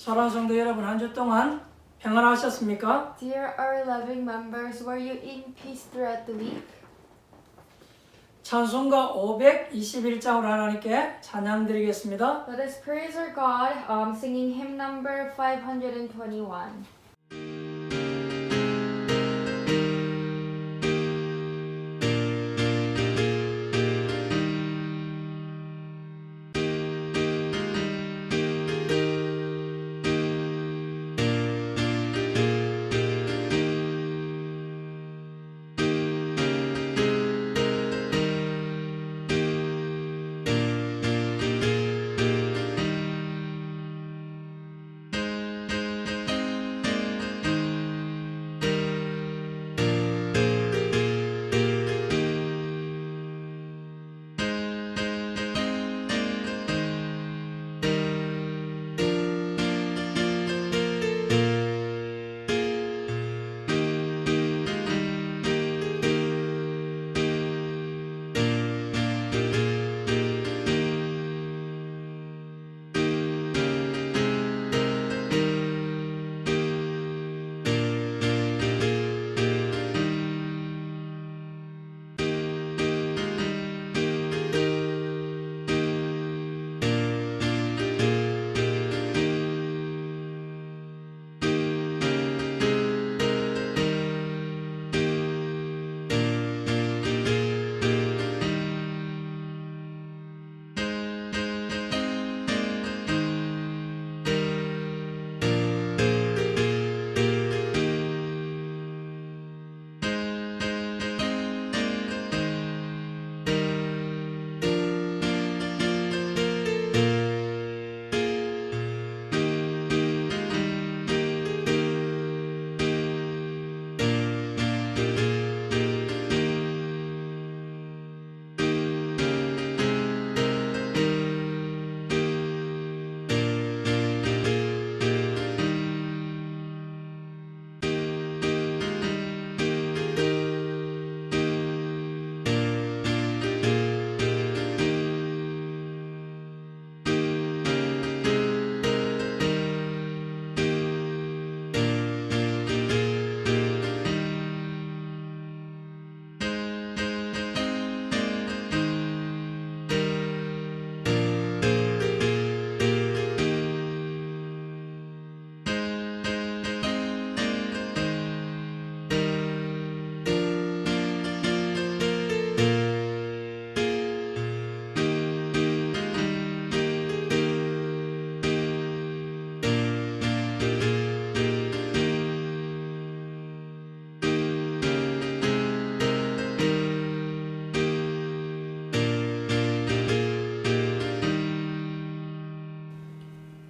사랑하는 성도 여러분, 한 주 동안 평안하셨습니까? Dear our loving members, were you in peace throughout the week? 찬송가 521장으로 하나님께 찬양 드리겠습니다. Let us praise our God, singing hymn number 521.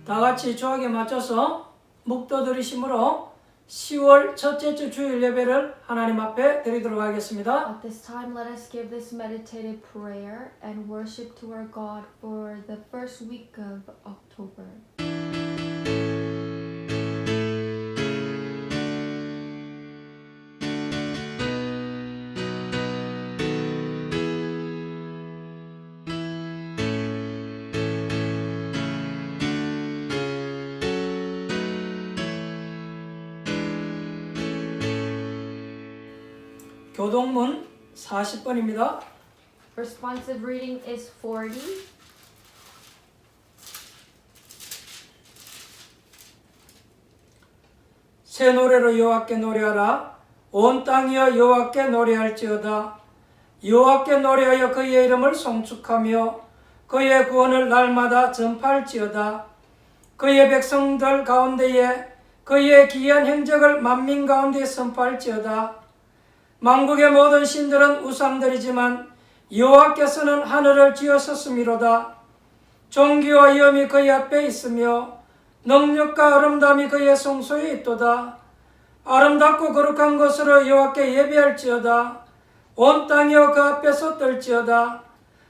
다 같이 조합에 맞춰서 묵도드리심으로 10월 첫째 주 주일 예배를 하나님 앞에 드리도록 하겠습니다. At this time, let us give this meditative prayer and worship to our God for the first week of October. 교동문 40번입니다. Responsive reading is 40. 새 노래로 여호와께 노래하라. 온 땅이여 여호와께 노래할지어다. 여호와께 노래하여 그의 이름을 송축하며 그의 구원을 날마다 전파할지어다. 그의 백성들 가운데에 그의 기이한 행적을 만민 가운데 선포할지어다. 만국의 모든 신들은 우상들이지만 여호와께서는 하늘을 지으셨음이로다. 존귀와 위엄이 그의 앞에 있으며 능력과 아름다움이 그의 성소에 있도다. 아름답고 거룩한 것으로 여호와께 예배할지어다. 온 땅이여 그 앞에서 떨지어다.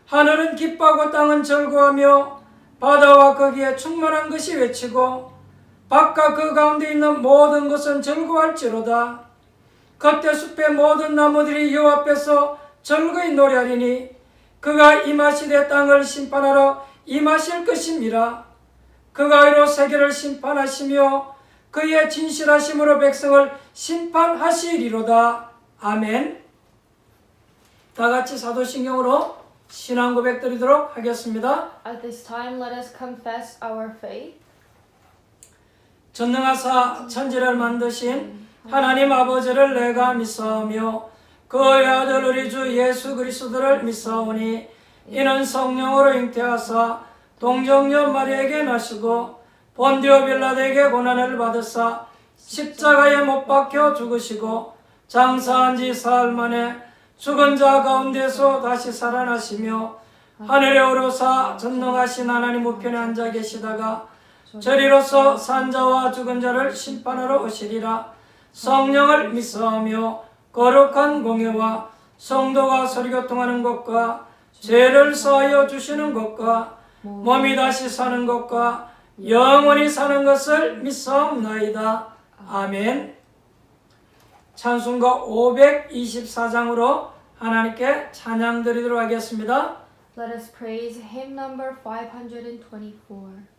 하늘은 기뻐하고 땅은 즐거워하며 바다와 거기에 충만한 것이 외치고 밭과 그 가운데 있는 모든 것은 즐거워할지로다. 겉에 숲의 모든 나무들이 여호와 앞에서 즐거이 노래하리니 그가 임하시되 땅을 심판하러 임하실 것임이라. 그가 의로 세계를 심판하시며 그의 진실하심으로 백성을 심판하시리로다. 아멘. 다 같이 사도신경으로 신앙 고백 드리도록 하겠습니다. At this time, let us confess our faith. 전능하사 천지를 만드신 하나님 아버지를 내가 믿사오며 그의 아들 우리 주 예수 그리스도를 믿사오니 이는 성령으로 잉태하사 동정녀 마리에게 나시고 본디오 빌라도에게 고난을 받으사 십자가에 못 박혀 죽으시고 장사한 지 사흘 만에 죽은 자 가운데서 다시 살아나시며 하늘에 오르사 전능하신 하나님 우편에 앉아 계시다가 저리로서 산자와 죽은 자를 심판하러 오시리라. 성령을 믿사오며 거룩한 공예와 성도가 서리교통하는 것과 죄를 사하여 주시는 것과 몸이 다시 사는 것과 영원히 사는 것을 믿사옵나이다. 아멘. 찬송가 524장으로 하나님께 찬양 드리도록 하겠습니다. Let us praise hymn number 524.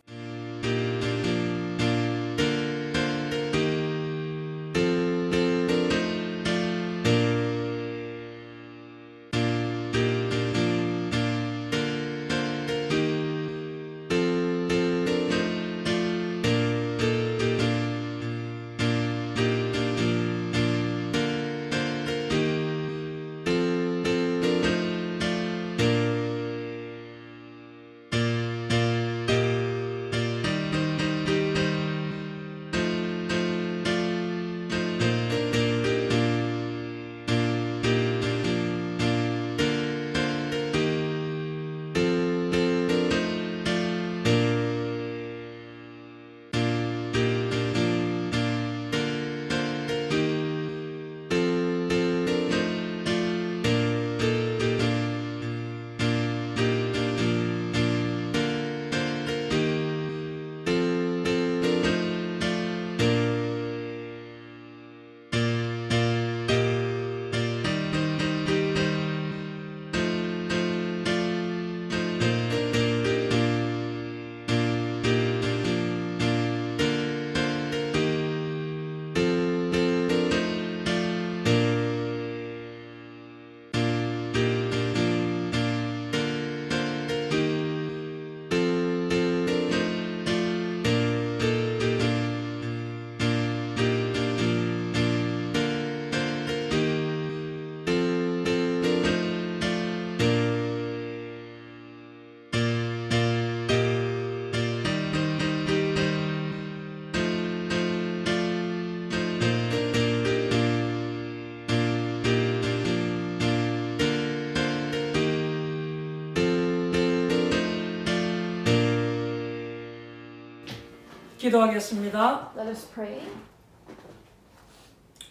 기도하겠습니다. Let us pray.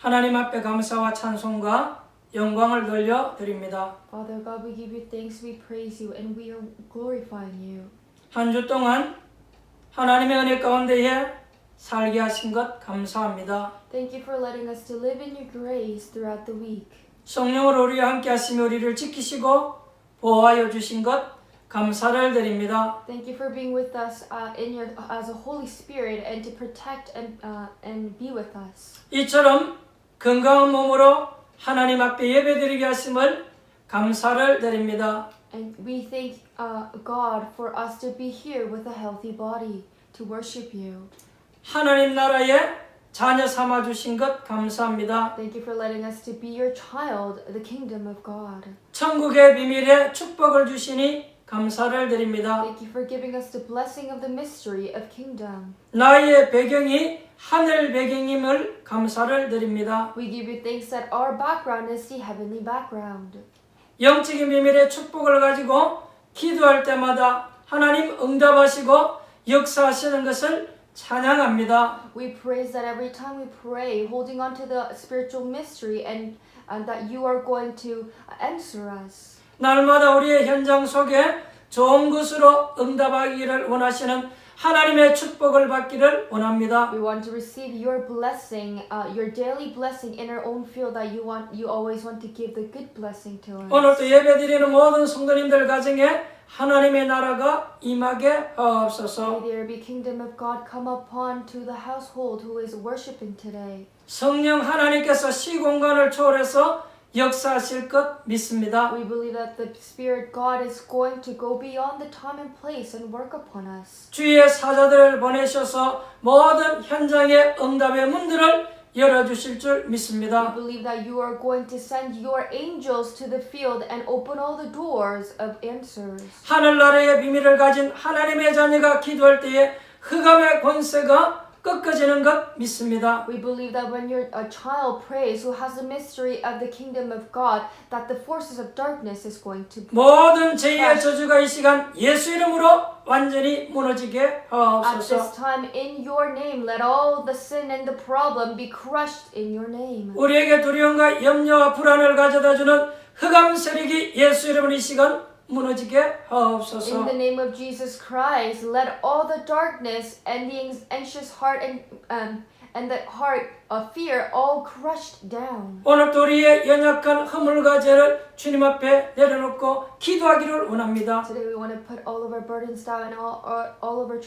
하나님 앞에 감사와 찬송과 영광을 돌려 드립니다. Father God, we give you thanks, we praise you, and we are glorifying you. 한 주 동안 하나님의 은혜 가운데에 살게 하신 것 감사합니다. Thank you for letting us to live in your grace throughout the week. 성령으로 우리와 함께 하시며 우리를 지키시고 보호하여 주신 것 감사를 드립니다. Thank you for being with us as a Holy Spirit and to protect and be with us. 이처럼 건강한 몸으로 하나님 앞에 예배드리게 하심을 감사를 드립니다. And we thank God for us to be here with a healthy body to worship you. 하나님 나라의 자녀 삼아 주신 것 감사합니다. Thank you for letting us to be your child, the kingdom of God. 천국의 비밀에 축복을 주시니 감사를 드립니다. Thank you for giving us the blessing of the mystery of kingdom. 나의 배경이 하늘 배경임을 감사를 드립니다. We give you thanks that our background is the heavenly background. 영적인 비밀의 축복을 가지고 기도할 때마다 하나님 응답하시고 역사하시는 것을 찬양합니다. We praise that every time we pray, holding on to the spiritual mystery and that you are going to answer us. 날마다 우리의 현장 속에 좋은 것으로 응답하기를 원하시는 하나님의 축복을 받기를 원합니다. We want to receive your blessing, your daily blessing in our own field that you always want to give the good blessing to us. 오늘도 예배드리는 모든 성도님들 가정에 하나님의 나라가 임하게 하옵소서. May there be kingdom of God come upon to the household who is worshiping today. 성령 하나님께서 시공간을 초월해서 역사하실 것 믿습니다. We believe that the Spirit God is going to go beyond the time and place and work upon us. 주의 사자들을 보내셔서 모든 현장의 응답의 문들을 열어주실 줄 We 믿습니다. believe that you are going to send your angels to the field and open all the doors of answers. 하늘나라의 비밀을 가진 하나님의 자녀가 기도할 때에 흑암의 권세가 꺾어지는 것 믿습니다. We believe that when a child prays who has the mystery of the kingdom of God, that the forces of darkness is going to 모든 죄의 저주가 이 시간 예수 이름으로 완전히 무너지게 At 하옵소서. this time, in your name, let all the sin and the problem be crushed in your name. 우리에게 두려움과 염려와 불안을 가져다주는 흑암 세력이 예수 이름으로 이 시간 무너지게 In 하옵소서. the name of Jesus Christ, let all the darkness and the anxious heart and the heart of fear all crushed down. 오늘도 우리의 연약한 허물과 죄를 주님 앞에 내려놓고 기도하기를 원합니다. Today we want to put all of our burdens down and all of our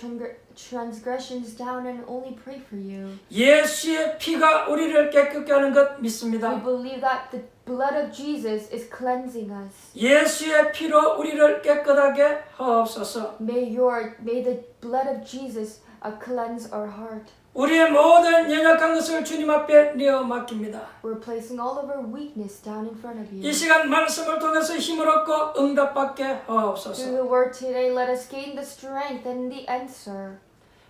transgressions down and only pray for you. 예수의 피가 우리를 깨끗게 하는 것 We 믿습니다. believe that the blood of Jesus is cleansing us. 예수의 피로 우리를 깨끗하게 하옵소서. May the blood of Jesus cleanse our heart. 우리의 모든 연약한 것을 주님 앞에 내어 맡깁니다. We're placing all of our weakness down in front of 이 you. 시간 말씀을 통해서 힘을 얻고 응답받게 Through 하옵소서. the word today, let us gain the strength and the answer.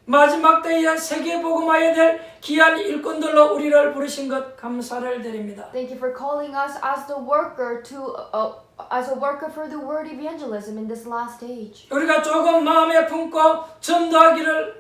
마지막 때에 세계 복음화해야 될 귀한 일꾼들로 우리를 부르신 것 감사를 드립니다. Thank you for calling us as the worker as a worker for the word evangelism in this last age. 우리가 조금 마음에 품고 전도하기를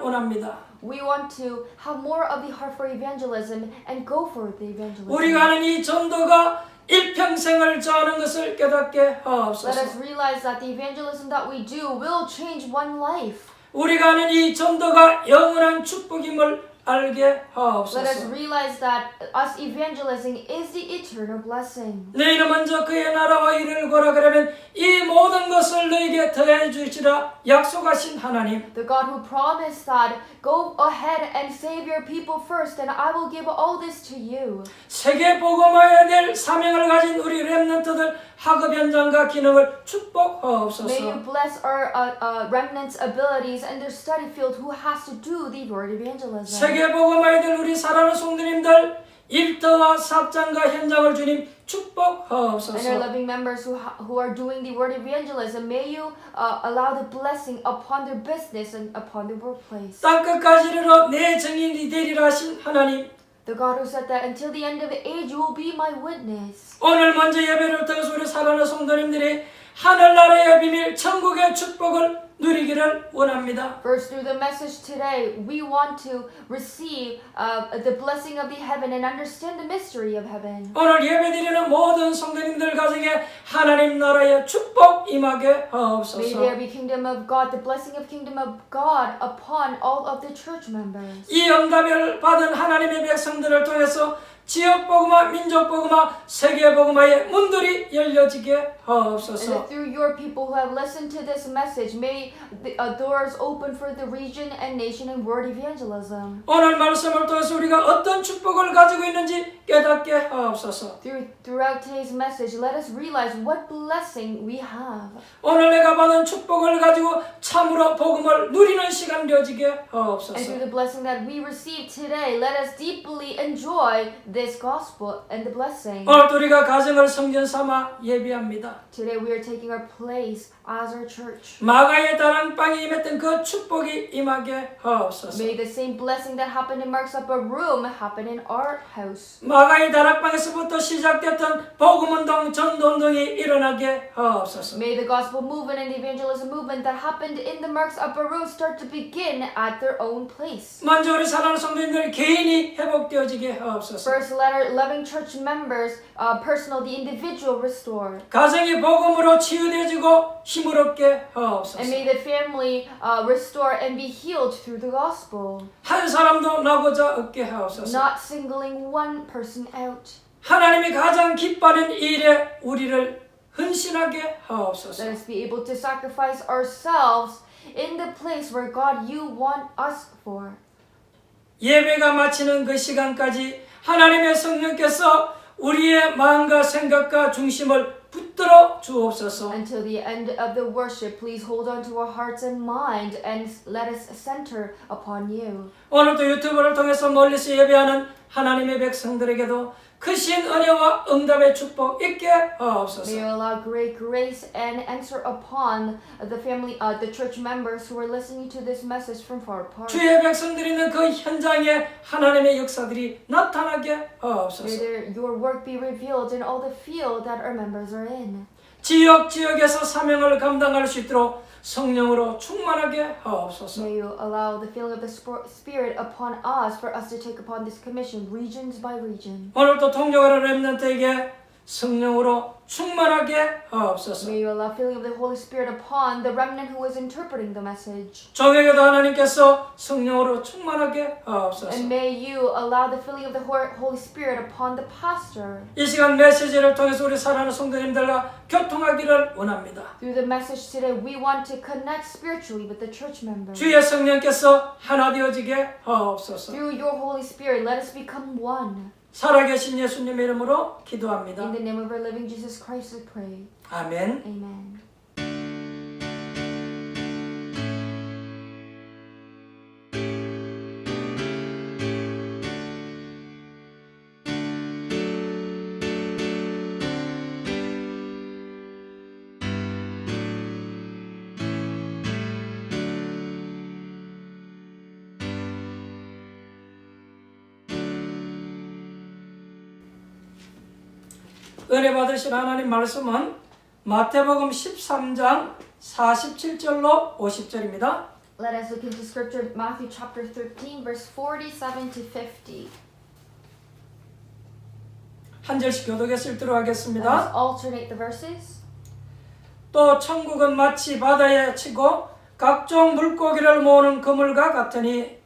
원합니다. We want to have more of the heart for evangelism and go for the evangelism. 우리가 하는 이 전도가 일평생을 저하는 것을 깨닫게 Let us 하옵소서. realize that the evangelism that we do will change one life. 우리가 하는 이 전도가 영원한 축복임을 알게 Let us 하옵소서. realize that us evangelizing is the eternal blessing. 너희는 먼저 그의 나라와 이를 구하라 그러면 이 모든 것을 너희에게 더해 주시라 약속하신 하나님. The God who promised that, go ahead and save your people first, and I will give all this to you. 세계 복음화해야 될 사명을 가진 우리 렘넌트들 학업 현장과 기능을 May 축복하옵소서. you bless our remnants' abilities and their study field who has to do the word evangelism. 세계 복음화해야 될 우리 사랑하는 성도님들 일터와 사업장과 현장을 주님 And our 축복하옵소서. loving members who are doing the word evangelism, may you allow the blessing upon their business and upon their workplace. 땅끝까지 이르러 내 증인이 되리라 하신 하나님, The God who said that until the end of the age you will be my witness. 오늘 먼저 예배를 통해서 우리 사랑하는 성도님들이 하늘나라의 비밀 천국의 축복을 누리기를 원합니다. First, through the message today, we want to receive the blessing of the heaven and understand the mystery of heaven. 오늘 예배드리는 모든 성도님들 가정에 하나님 나라의 축복 임하게 May 하옵소서. there be kingdom of God, the blessing of kingdom of God upon all of the church members. 이 응답을 받은 하나님의 백성들을 통해서 지역 복음화, 민족 복음화, 세계 복음화의 문들이 열려지게 And 하옵소서. that through your people who have listened to this message, may the doors open for the region and nation and word evangelism. 오늘 말씀을 통해서 우리가 어떤 축복을 가지고 있는지 깨닫게 하옵소서. Throughout today's message, let us realize what blessing we have. 오늘 내가 받은 축복을 가지고 참으로 복음을 누리는 시간 되어지게 And through 하옵소서. the blessing that we receive today, let us deeply enjoy this gospel and the blessing. 오늘 우리가 가정을 성전 삼아 예비합니다. Today we are taking our place as our church. 마가의 다락방에 임했던 그 축복이 임하게 하옵소서. May the same blessing that happened in Mark's upper room happen in our house. 마가의 다락방에서부터 시작됐던 복음운동, 전도운동이 일어나게 하옵소서. May the gospel movement and the evangelism movement that happened in the Mark's upper room start to begin at their own place. 먼저 우리 사랑하는 성도님들 개인이 회복되어지게 하옵소서. members, let our loving church members, personal, the individual restore. 가정이 복음으로 치유되어지고 힘을 얻게 And 하옵소서. may the family restore and be healed through the gospel. 한 사람도 나고자 얻게 하옵소서. Not singling one person out. 하나님이 가장 기뻐하는 일에 우리를 헌신하게 하옵소서. Let us be able to sacrifice ourselves in the place where God you want us for. 예배가 마치는 그 시간까지 하나님의 성령께서 우리의 마음과 생각과 중심을 붙들어 주옵소서. Until the end of the worship, please hold on to our hearts and mind and let us center upon you. 오늘도 유튜브를 통해서 멀리서 예배하는 하나님의 백성들에게도 크신 은혜와 응답의 축복 있게 May 하옵소서. you allow great grace and answer upon the family, the church members who are listening to this message from far apart. 주의 백성들이 있는 그 현장에 하나님의 역사들이 나타나게 May 하옵소서. your work be revealed in all the field that our members are in. 지역에서 사명을 감당할 수 있도록 성령으로 충만하게 하옵소서. May you allow the filling of the Spirit upon us for us to take upon this commission, regions by region. 오늘도 통역하는 렘넌트에게 성령으로 충만하게 하옵소서. May you allow filling of the Holy Spirit upon the remnant who is interpreting the message. 종에게도 하나님께서 성령으로 충만하게 하옵소서. And may you allow the filling of the Holy Spirit upon the pastor. 이 시간 메시지를 통해서 우리 사랑하는 성도님들과 교통하기를 원합니다. Through the message today, we want to connect spiritually with the church members. 주의 성령께서 하나 되어지게 하옵소서. Through your Holy Spirit, let us become one. 살아계신 예수님의 이름으로 기도합니다. In the name of our living Jesus Christ, we pray. 아멘. Amen. 은혜 받으신 하나님 말씀은 마태복음 13장 47절로 50절입니다. Let us look into scripture, Matthew chapter 13, verse 47 to 50. 한 절씩 교독해서 읽도록 Let us 하겠습니다. alternate the verses. 또 천국은 마치 바다에 치고 각종 물고기를 모으는 그물과 같으니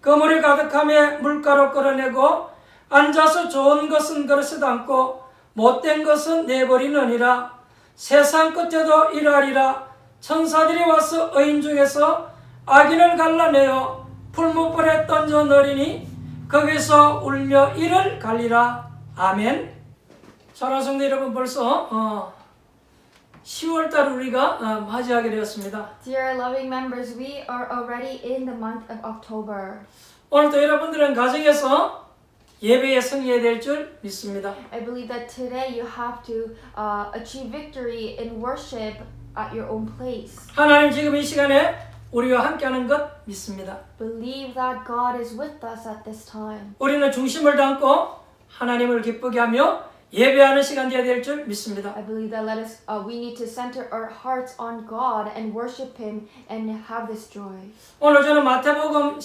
그물이 가득함에 물가로 끌어내고 앉아서 좋은 것은 그릇에 담고 못된 것은 내버리느니라. 세상 끝에도 이러하리라. 천사들이 와서 의인 중에서 악인을 갈라내어 풀무불에 던져 넣으리니 거기서 울며 이를 갈리라. 아멘. 사랑하는 성도 여러분, 벌써 10월달 우리가 맞이하게 되었습니다. Dear loving members, we are already in the month of October. 오늘도 여러분들은 가정에서 예배에 승리해야 될 줄 믿습니다. I believe that today you have to achieve victory in worship at your own place. 하나님 지금 이 시간에 우리와 함께하는 것 믿습니다. Believe that God is with us at this time. 우리는 중심을 담고 하나님을 기쁘게 하며 예배하는 시간 되어야 될 줄 믿습니다. I believe that we need to center our hearts on God and worship Him and have this joy. 오늘 저는 마태복음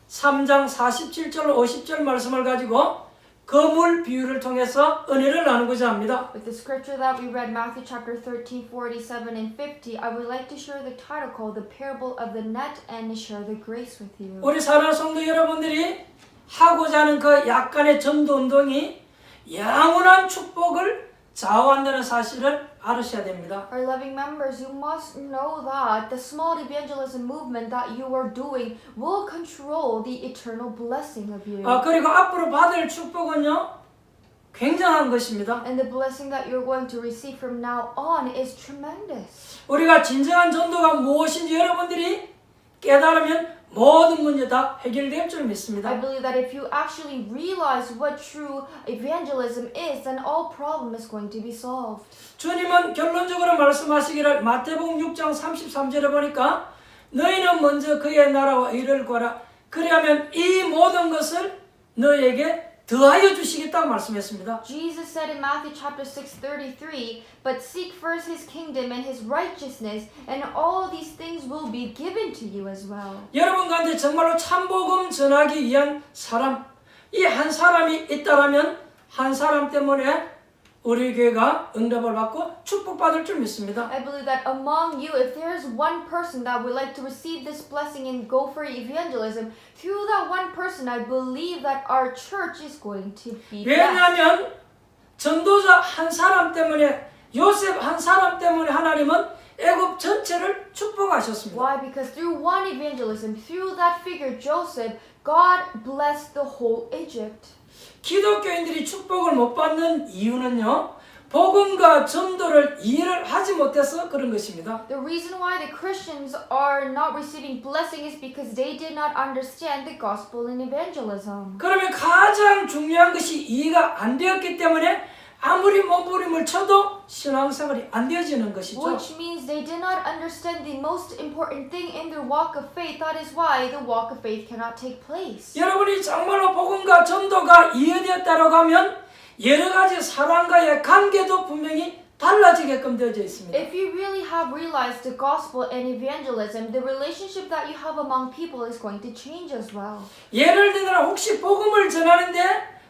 13장 47절 50절 말씀을 가지고 거물 비유를 통해서 은혜를 나누고자 합니다. With the scripture that we read, Matthew chapter 13, 47 and 50, I would like to share the title called The Parable of the Net and share the grace with you. 우리 사랑하는 성도 여러분들이 하고자 하는 그 약간의 전도 운동이 영원한 축복을 좌우한다는 사실을 알으셔야 됩니다. Our loving members, you must know that the small evangelism movement that you are doing will control the eternal blessing of you. 그리고 앞으로 받을 축복은요, 굉장한 것입니다. And the blessing that you're going to receive from now on is tremendous. 우리가 진정한 전도가 무엇인지 여러분들이 깨달으면 모든 문제 다 해결될 줄 믿습니다. I believe that if you actually realize what true evangelism is, then all problem is going to be solved. 주님은 결론적으로 말씀하시기를 마태복음 6장 33절에 보니까 너희는 먼저 그의 나라와 의를 구하라. 그리하면 이 모든 것을 너희에게 더하여 주시겠다고 말씀했습니다. Jesus said in Matthew chapter 6:33, "But seek first his kingdom and his righteousness, and all these things will be given to you as well." 여러분 가운데 정말로 참복음 전하기 위한 사람, 이 한 사람이 있다라면 한 사람 때문에 우리 교회가 응답을 받고 축복받을 줄 믿습니다. I believe that among you, if there is one person that would like to receive this blessing and go for evangelism, through that one person, I believe that our church is going to be blessed. 왜냐하면 전도자 한 사람 때문에 요셉 한 사람 때문에 하나님은 애굽 전체를 축복하셨습니다. Why? Because through one evangelism, through that figure Joseph, God blessed the whole Egypt. 기독교인들이 축복을 못 받는 이유는요, 복음과 전도를 이해를 하지 못해서 그런 것입니다. The reason why the Christians are not receiving blessing is because they did not understand the gospel and evangelism. 그러면 가장 중요한 것이 이해가 안 되었기 때문에 아무리 몸부림을 쳐도 신앙생활이 안 되어지는 것이죠. Which means they did not understand the most important thing in their walk of faith. That is why the walk of faith cannot take place. 여러분이 정말로 복음과 전도가 이해되었다고 하면 여러 가지 사람과의 관계도 분명히 달라지게끔 되어져 있습니다. If you really have realized the gospel and evangelism, the relationship that you have among people is going to change as well. 예를 들어 혹시 복음을 전하는데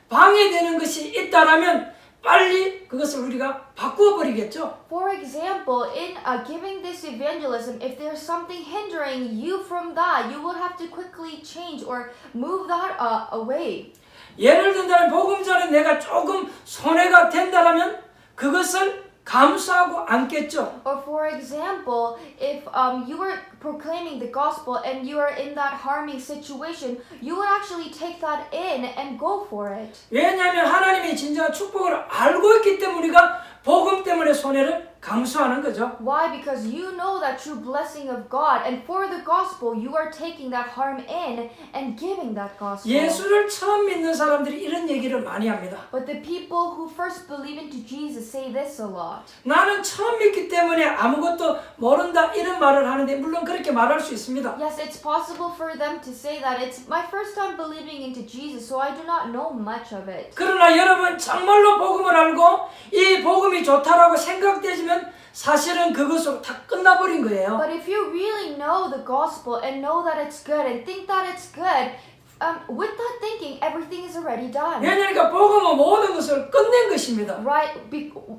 방해되는 것이 있다라면 빨리 그것을 우리가 바꾸어 버리겠죠. For example, in giving this evangelism, if there's something hindering you from that, you will have to quickly change or move that away. 예를 들면 복음 전에 내가 조금 손해가 된다라면 그것을 감수하고 않겠죠. Or for example, if you are proclaiming the gospel and you are in that harming situation, you will actually take that in and go for it. 왜냐하면 하나님이 진정한 축복을 알고 있기 때문에 우리가 복음 때문에 손해를 감수하는 거죠. Why? Because you know that true blessing of God, and for the gospel, you are taking that harm in and giving that gospel. 예수를 처음 믿는 사람들이 이런 얘기를 많이 합니다. But the people who first believe into Jesus say this a lot. 나는 처음 믿기 때문에 아무것도 모른다 이런 말을 하는데 물론 그렇게 말할 수 있습니다. Yes, it's possible for them to say that it's my first time believing into Jesus, so I do not know much of it. 그러나 여러분 정말로 복음을 알고 이 복음이 좋다라고 생각되지면 사실은 그것으로 다 끝나버린 거예요. But if you really know the gospel and know that it's good and think that it's good, with that thinking, everything is already done. 왜냐하니까 복음은 모든 것을 끝낸 것입니다. Right?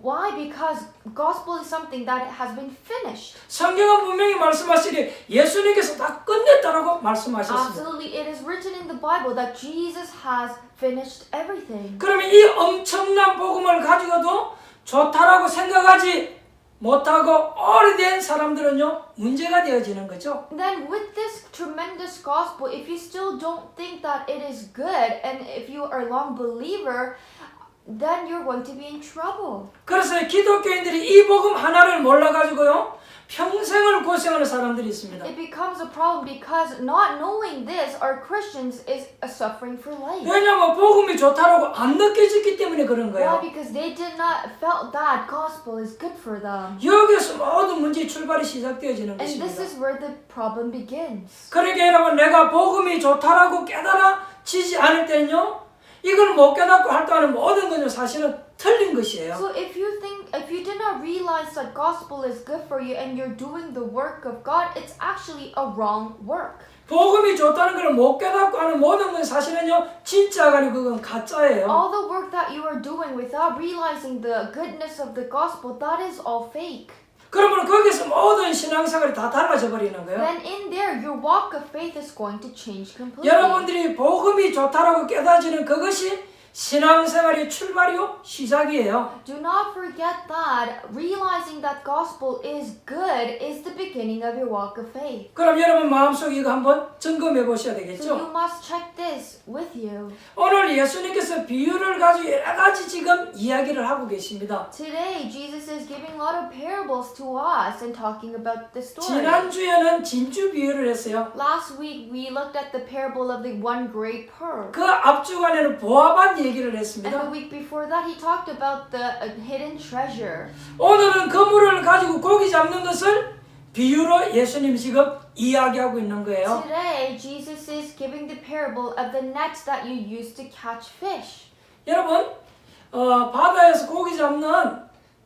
Why? Because gospel is something that has been finished. 성경은 분명히 말씀하시니 예수님께서 다 끝냈다라고 말씀하셨습니다. Absolutely, it is written in the Bible that Jesus has finished everything. 그러면 이 엄청난 복음을 가지고도 좋다라고 생각하지 못하고 오래된 사람들은요 문제가 되어지는 거죠. Then with this tremendous gospel, if you still don't think that it is good and if you are a long believer, then you're going to be in trouble. 그래서 기독교인들이 이 복음 하나를 몰라가지고요 평생을 고생하는 사람들이 있습니다. It becomes a problem because not knowing this, our Christians is suffering for life. 왜냐하면 복음이 좋다라고 안 느껴졌기 때문에 그런 Why? 거예요. Because they did not felt that gospel is good for them. 여기서 모든 문제의 출발이 시작되어지는 And this 것입니다. is where the problem begins. 그러니까 여러분 내가 복음이 좋다라고 깨달아지지 않을 때는요 이걸 못 깨닫고 활동하는 모든 것은 사실은 틀린 것이에요. So if you did not realize that gospel is good for you and you're doing the work of God, it's actually a wrong work. 복음이 좋다는 걸 못 깨닫고 하는 모든 건 사실은요 진짜가 아니고 그건 가짜예요. All the work that you are doing without realizing the goodness of the gospel, that is all fake. 그러면 거기서 모든 신앙생활이 다 달라져 버리는 거예요. Then in there, your walk of faith is going to change completely. 여러분들이 복음이 좋다라고 깨닫지는 그것이 신앙생활의 출발이요 시작이에요. Do not forget that realizing that gospel is good is the beginning of your walk of faith. 그럼 여러분 마음속에 이거 한번 점검해 보셔야 So you 되겠죠? must check this with you. 오늘 예수님께서 비유를 가지고 여러 가지 지금 이야기를 하고 계십니다. Today, Jesus is giving a lot of parables to us and talking about the story. 지난주에는 진주 비유를 했어요. Last week, we looked at the parable of the one great pearl. 그 앞주간에는 보아반 얘기를 And the 했습니다. week before that, he talked about the hidden treasure. 오늘은 그물을 가지고 고기 잡는 것을 비유로 예수님 지금 이야기하고 있는 거예요. Today, Jesus is giving the parable of the nets that you use to catch fish. 여러분, 바다에서 고기 잡는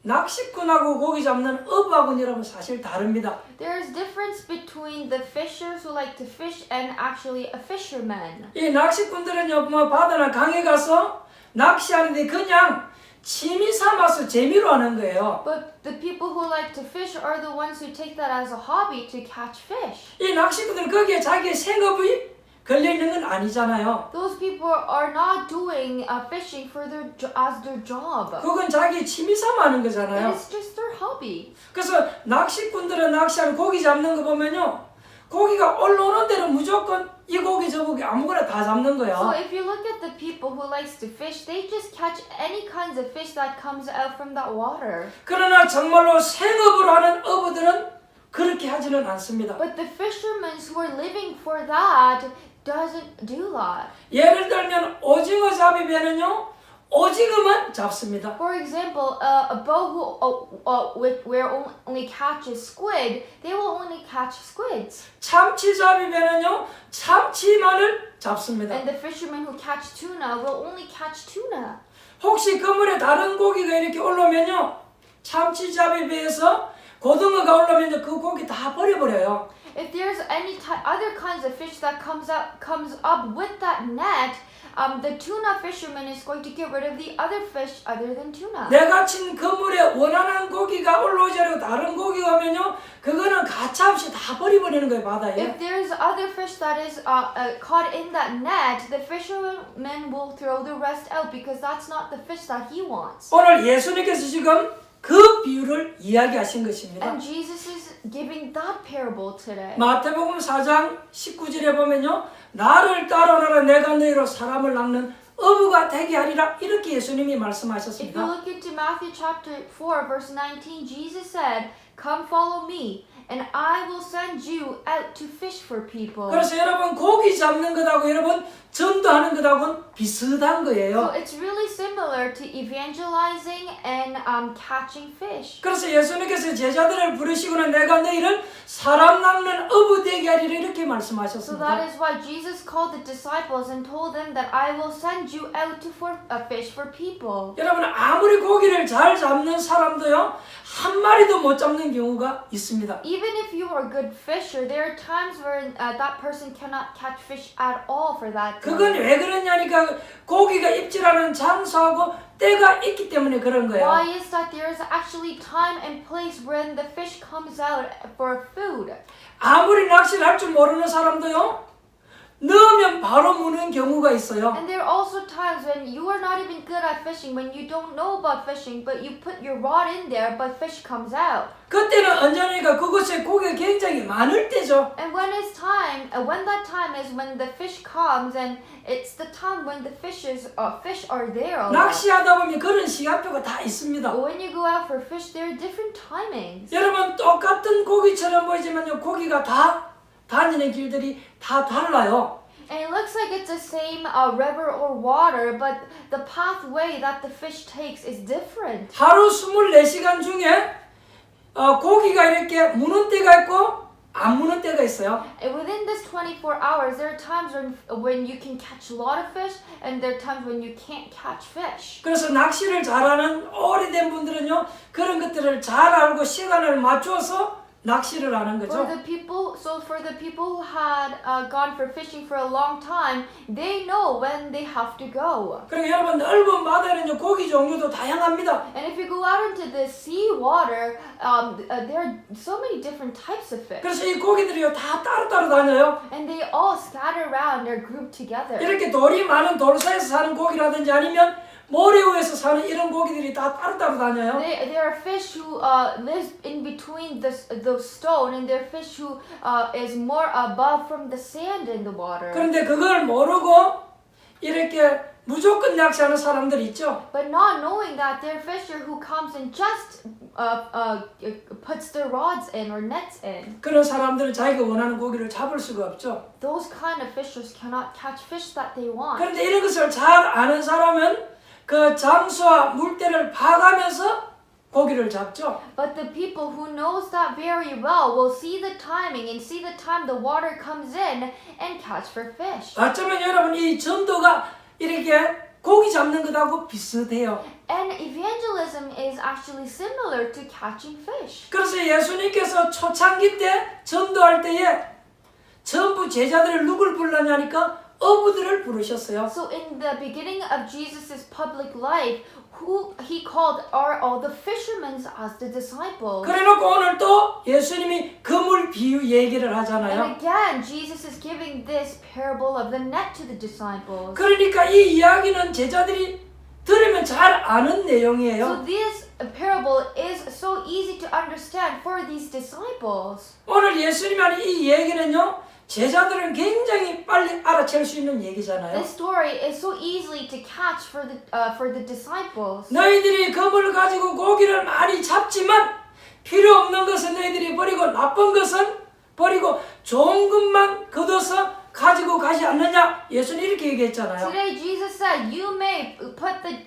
낚시꾼하고 고기 잡는 어부하고는 여러분 사실 다릅니다. There is difference between the fishers who like to fish and actually a fisherman. 이 낚시꾼들은요, 뭐 바다나 강에 가서 낚시하는데 그냥 취미 삼아서 재미로 하는 거예요. But the people who like to fish are the ones who take that as a hobby to catch fish. 이 낚시꾼들은 거기에 자기의 생업이 걸려 있는 건 아니잖아요. Those people are not doing fishing for as their job. 그건 자기 취미 삼아 하는 It 거잖아요. is just their hobby. 그래서 낚시꾼들은 낚시하는 고기 잡는 거 보면요, 고기가 올라오는 대로 무조건 이 고기 저 고기 아무거나 다 잡는 So 거예요. if you look at the people who likes to fish, they just catch any kinds of fish that comes out from that water. 그러나 정말로 생업으로 하는 어부들은 그렇게 하지는 않습니다. But the fishermen who are living for that doesn't do that. 예를 들면 오징어 잡이면은요, 오징어만 잡습니다. For example, a boat where only catches squid, they will only catch squids. 참치 잡이면은요, 참치만을 잡습니다. And the fishermen who catch tuna will only catch tuna. 혹시 그물에 다른 고기가 이렇게 올라오면요, 참치 잡이에 비해서 고등어가 올라오면 그 고기 다 버려버려요. If there's any other kinds of fish that comes up with that net, the tuna fisherman is going to get rid of the other fish other than tuna. 내가 친 그물에 원하는 고기가 올라오지 않고 다른 고기가 오면요, 그거는 가차없이 다 버려버리는 거예요, 바다에. If there's other fish that is caught in that net, the fisherman will throw the rest out because that's not the fish that he wants. 오늘 예수님께서 지금 그 비유를 이야기하신 것입니다. And Jesus is giving that parable today. 마태복음 4장 19절에 보면요, 나를 따라오너라 내가 너희로 사람을 낚는 어부가 되게 하리라, 이렇게 예수님이 If you 말씀하셨습니다. look into Matthew chapter 4 verse 19, Jesus said, "Come follow me, and I will send you out to fish for people." 그래서 여러분 고기 잡는 것하고 여러분 전도하는 것하고는 비슷한 So 거예요. it's really similar to evangelizing and catching fish. 그래서 예수님께서 제자들을 부르시고는 내가 너희를 사람 낚는 어부 되게 하리라, 이렇게 So 말씀하셨습니다. that is why Jesus called the disciples and told them that I will send you out to fish for people. 여러분 아무리 고기를 잘 잡는 사람도요, 한 마리도 못 잡는 경우가 있습니다. Even if you are a good fisher, there are times where that person cannot catch fish at all for that day. 그건 왜 그러냐니까 고기가 입질하는 장소하고 때가 있기 때문에 그런 거예요. Why is that there is actually time and place when the fish comes out for food? 아무리 낚시를 할 줄 모르는 사람도요, 넣으면 바로 무는 경우가 있어요. And there are also times when you are not even good at fishing, when you don't know about fishing, but you put your rod in there, but fish comes out. 그때는 언제니까 그곳에 고기가 굉장히 많을 때죠. And when it's time, when that time is when the fish comes, and it's the time when the fish are there. a lot. 낚시하다 보면 그런 시간표가 다 있습니다. But when you go out for fish, there are different timings. 여러분 똑같은 고기처럼 보이지만요, 고기가 다 다니는 길들이 다 달라요. And it looks like it's the same river or water, but the pathway that the fish takes is different. 하루 24시간 중에 고기가 이렇게 무는 때가 있고 안 무는 때가 있어요. And within this 24 hours, there are times when you can catch a lot of fish, and there are times when you can't catch fish. 그래서 낚시를 잘하는 오래된 분들은요, 그런 것들을 잘 알고 시간을 맞춰서 낚시를 하는 거죠. For the people who had gone for fishing for a long time, they know when they have to go. 그리고 여러분 넓은 바다에는 고기 종류도 다양합니다. And if you go out into the sea water, there are so many different types of fish. 그래서 이 고기들이요 다 따로따로 다녀요. And they all scatter around, they're grouped together. 이렇게 돌이 많은 돌사에서 사는 고기라든지 아니면 모래 위에서 사는 이런 고기들이 다 따로따로 다녀요. There are fish who live in between the stone, and there are fish who is more above from the sand in the water. 그런데 그걸 모르고 이렇게 무조건 낚시하는 사람들 있죠. But not knowing that, there are fisher who comes and just puts their rods in or nets in. 그런 사람들은 자기가 원하는 고기를 잡을 수가 없죠. Those kind of fishers cannot catch fish that they want. 그런데 이런 것을 잘 아는 사람은 그 장소와 물때를 봐가면서 고기를 잡죠. But the people who knows that very well will see the timing and see the time the water comes in and catch for fish. 어쩌면 여러분 이 전도가 이렇게 고기 잡는 것하고 비슷해요. And evangelism is actually similar to catching fish. 그래서 예수님께서 초창기 때 전도할 때에 전부 제자들을 누굴 불렀냐니까 어부들을 부르셨어요. So in the beginning of Jesus' public life, who he called are all the fishermen as the disciples. 그래놓고 오늘 또 예수님이 그물 비유 얘기를 And 하잖아요. again, Jesus is giving this parable of the net to the disciples. 그러니까 이 이야기는 제자들이 들으면 잘 아는 So 내용이에요. this parable is so easy to understand for these disciples. 오늘 예수님이 하는 이 얘기는요, 제자들은 굉장히 빨리 알아챌 수 있는 얘기잖아요. This story is so easily to catch for the disciples. 너희들이 그물을 가지고 고기를 많이 잡지만 필요 없는 것은 너희들이 버리고 나쁜 것은 버리고 좋은 것만 걷어서 가지고 가지 않느냐? 예수는 이렇게 얘기했잖아요. Today Jesus said, "You may put the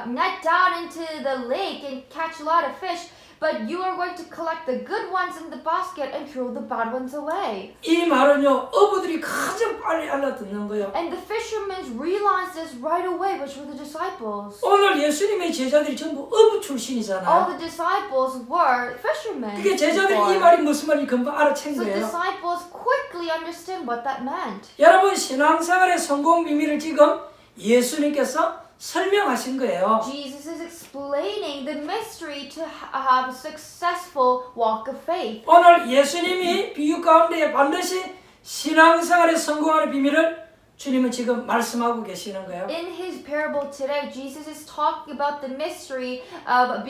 net down into the lake and catch a lot of fish, but you are going to collect the good ones in the basket and throw the bad ones away." 이 말은요, 어부들이 가장 빨리 알아듣는 거예요. And the fishermen realized this right away, which were the disciples. 오늘 예수님의 제자들이 전부 어부 All 출신이잖아요. the disciples were fishermen. 그게 제자들이 이 before. 말이 무슨 말인지 금방 알아챈 So 거예요. disciples quickly understood what that meant. 여러분, 신앙생활의 성공 비밀을 지금 예수님께서 설명하신 거예요. Jesus is explaining the mystery to have a successful walk of faith. 오늘 예수님이 비유 가운데 반드시 신앙생활에 성공하는 비밀을 주님은 지금 말씀하고 계시는 거예요. In his parable today, Jesus is talking about the mystery of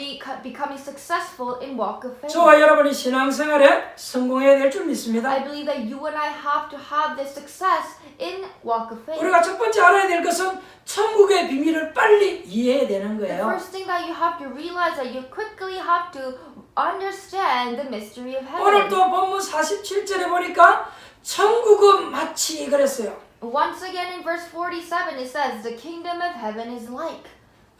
becoming successful in walk of faith. 저와 여러분이 신앙생활에 성공해야 될 줄 믿습니다. I believe that you and I have to have this success in walk of faith. 우리가 첫 번째 알아야 될 것은 천국의 비밀을 빨리 이해해야 되는 The 거예요. first thing that you have to realize that you quickly have to understand the mystery of 오늘 heaven. 또 본문 47절에 보니까 천국은 마치 그랬어요. Once again in verse 47 it says the kingdom of heaven is like.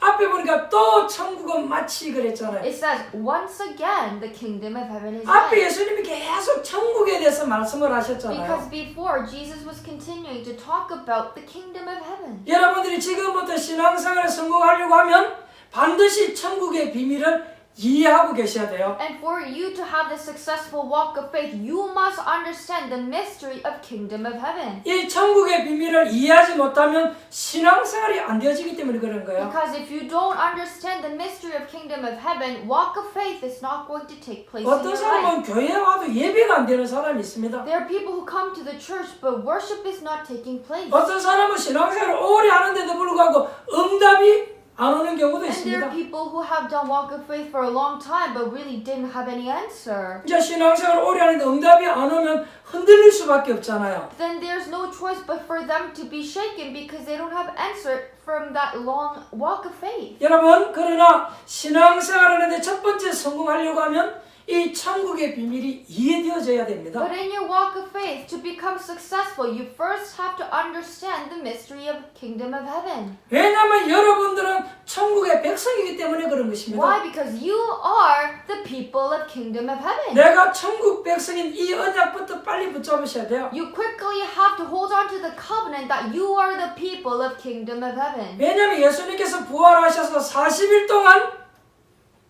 앞에 보니까 또 천국은 마치 그랬잖아요. It says once again the kingdom of heaven is 앞에 like. 예수님이 계속 천국에 대해서 말씀을 하셨잖아요. Because before Jesus was continuing to talk about the kingdom of heaven. 여러분들이 지금부터 신앙생활에 성공하려고 하면 반드시 천국의 비밀을 이해하고 계셔야 돼요. And for you to have this successful walk of faith, you must understand the mystery of kingdom of heaven. 이 천국의 비밀을 이해하지 못하면 신앙생활이 안 되어지기 때문에 그런 거예요. Because if you don't understand the mystery of kingdom of heaven, walk of faith is not going to take place in 어떤 your life. 사람은 교회에 와도 예배가 안 되는 사람이 있습니다. There are people who come to the church, but worship is not taking place. 어떤 사람은 신앙생활을 오래 하는데도 불구하고 응답이 안 오는 경우도 And there 있습니다. are people who have done walk of faith for a long time, but really didn't have any answer. 이제 신앙생활을 오래 하는데 응답이 안 오면 흔들릴 수밖에 없잖아요. Then there's no choice but for them to be shaken because they don't have answer from that long walk of faith. 여러분, 그러나 신앙생활을 하는데 첫 번째 성공하려고 하면 이 천국의 비밀이 이해되어져야 됩니다. But in your walk of faith, to become successful, you first have to understand the mystery of kingdom of heaven. 왜냐하면 여러분들은 천국의 백성이기 때문에 그런 것입니다. Why? Because you are the people of kingdom of heaven. 내가 천국 백성인 이 언약부터 빨리 붙잡으셔야 돼요. You quickly have to hold on to the covenant that you are the people of kingdom of heaven. 왜냐하면 예수님께서 부활하셔서 40일 동안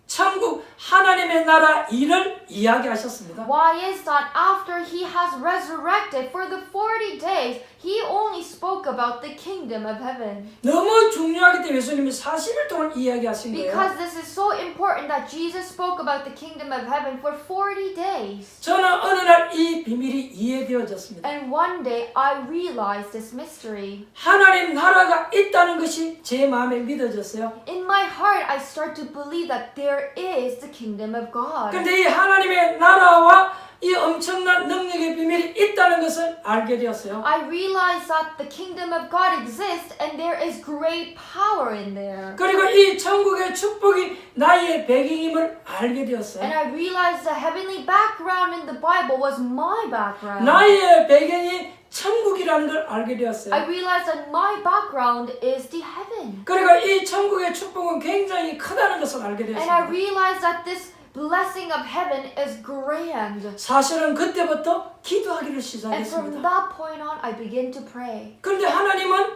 천국 하나님의 나라 일을 이야기하셨습니다. Why is that after he has resurrected for the 40 days, he only spoke about the kingdom of heaven? 너무 중요하기 때문에 예수님이 40일 동안 이야기하신 거예요. Because this is so important that Jesus spoke about the kingdom of heaven for 40 days. 저는 어느 날 이 비밀이 이해되어졌습니다. And one day I realized this mystery. 하나님 나라가 있다는 것이 제 마음에 믿어졌어요. In my heart, I start to believe that there is the kingdom of God. 근데 이 하나님의 나라와 이 엄청난 능력의 비밀이 있다는 것을 알게 되었어요. I realized that the kingdom of God exists and there is great power in there. 그리고 이 천국의 축복이 나의 배경임을 알게 되었어요. And I realized the heavenly background in the Bible was my background. 나의 배경이 천국이라는 걸 알게 되었어요. I realized that my background is the heaven. 그리고 이 천국의 축복은 굉장히 크다는 것을 알게 And I 되었습니다. realized that this blessing of heaven is grand. 사실은 그때부터 기도하기를 And from 시작했습니다. that point on, I began to pray. 그런데 하나님은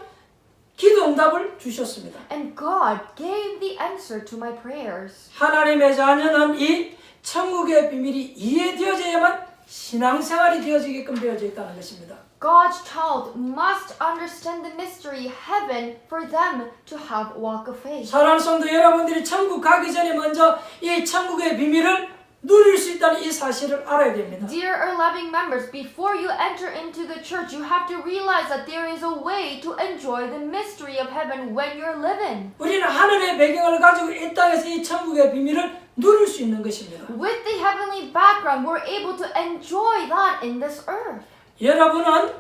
기도 응답을 주셨습니다. And God gave the answer to my prayers. 하나님의 자녀는 이 천국의 비밀이 이해되어져야만 신앙생활이 되어지게끔 되어져 있다는 것입니다. God's child must understand the mystery heaven for them to have walk of faith. 사랑하는 성도 여러분들이 천국 가기 전에 먼저 이 천국의 비밀을 누릴 수 있다는 이 사실을 알아야 됩니다. Dear or loving members, before you enter into the church, you have to realize that there is a way to enjoy the mystery of heaven when you're living. 우리는 하늘의 배경을 가지고 이 땅에서 이 천국의 비밀을 누릴 수 있는 것입니다. With the heavenly background, we're able to enjoy that in this earth. 여러분은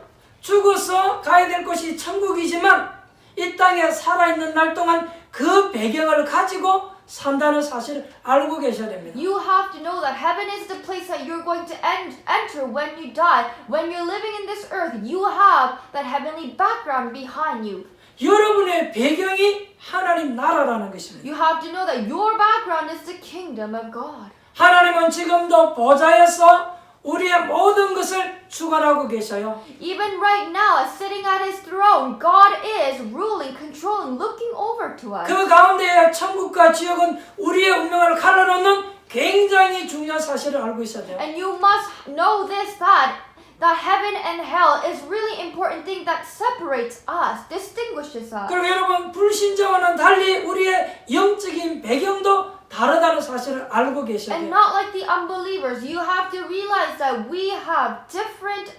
죽어서 가야 될 곳이 천국이지만 이 땅에 살아있는 날 동안 그 배경을 가지고 산다는 사실을 알고 계셔야 됩니다. You have to know that heaven is the place that you're going to enter when you die. When you're living in this earth, you have that heavenly background behind you. 여러분의 배경이 하나님 나라라는 것입니다. You have to know that your background is the kingdom of God. 하나님은 지금도 보좌에서 우리의 모든 것을 주관하고 계셔요. Even right now, as sitting at His throne, God is ruling, controlling, looking over to us. 그 가운데 천국과 지옥은 우리의 운명을 갈라놓는 굉장히 중요한 사실을 알고 있어야 돼요. And you must know this, that heaven and hell is really important thing that separates us, distinguishes us. 그리고 여러분 불신자와는 달리 우리의 영적인 배경도 다르다는 사실을 알고 계셔야 And 돼요. not like the unbelievers, you have to realize that we have different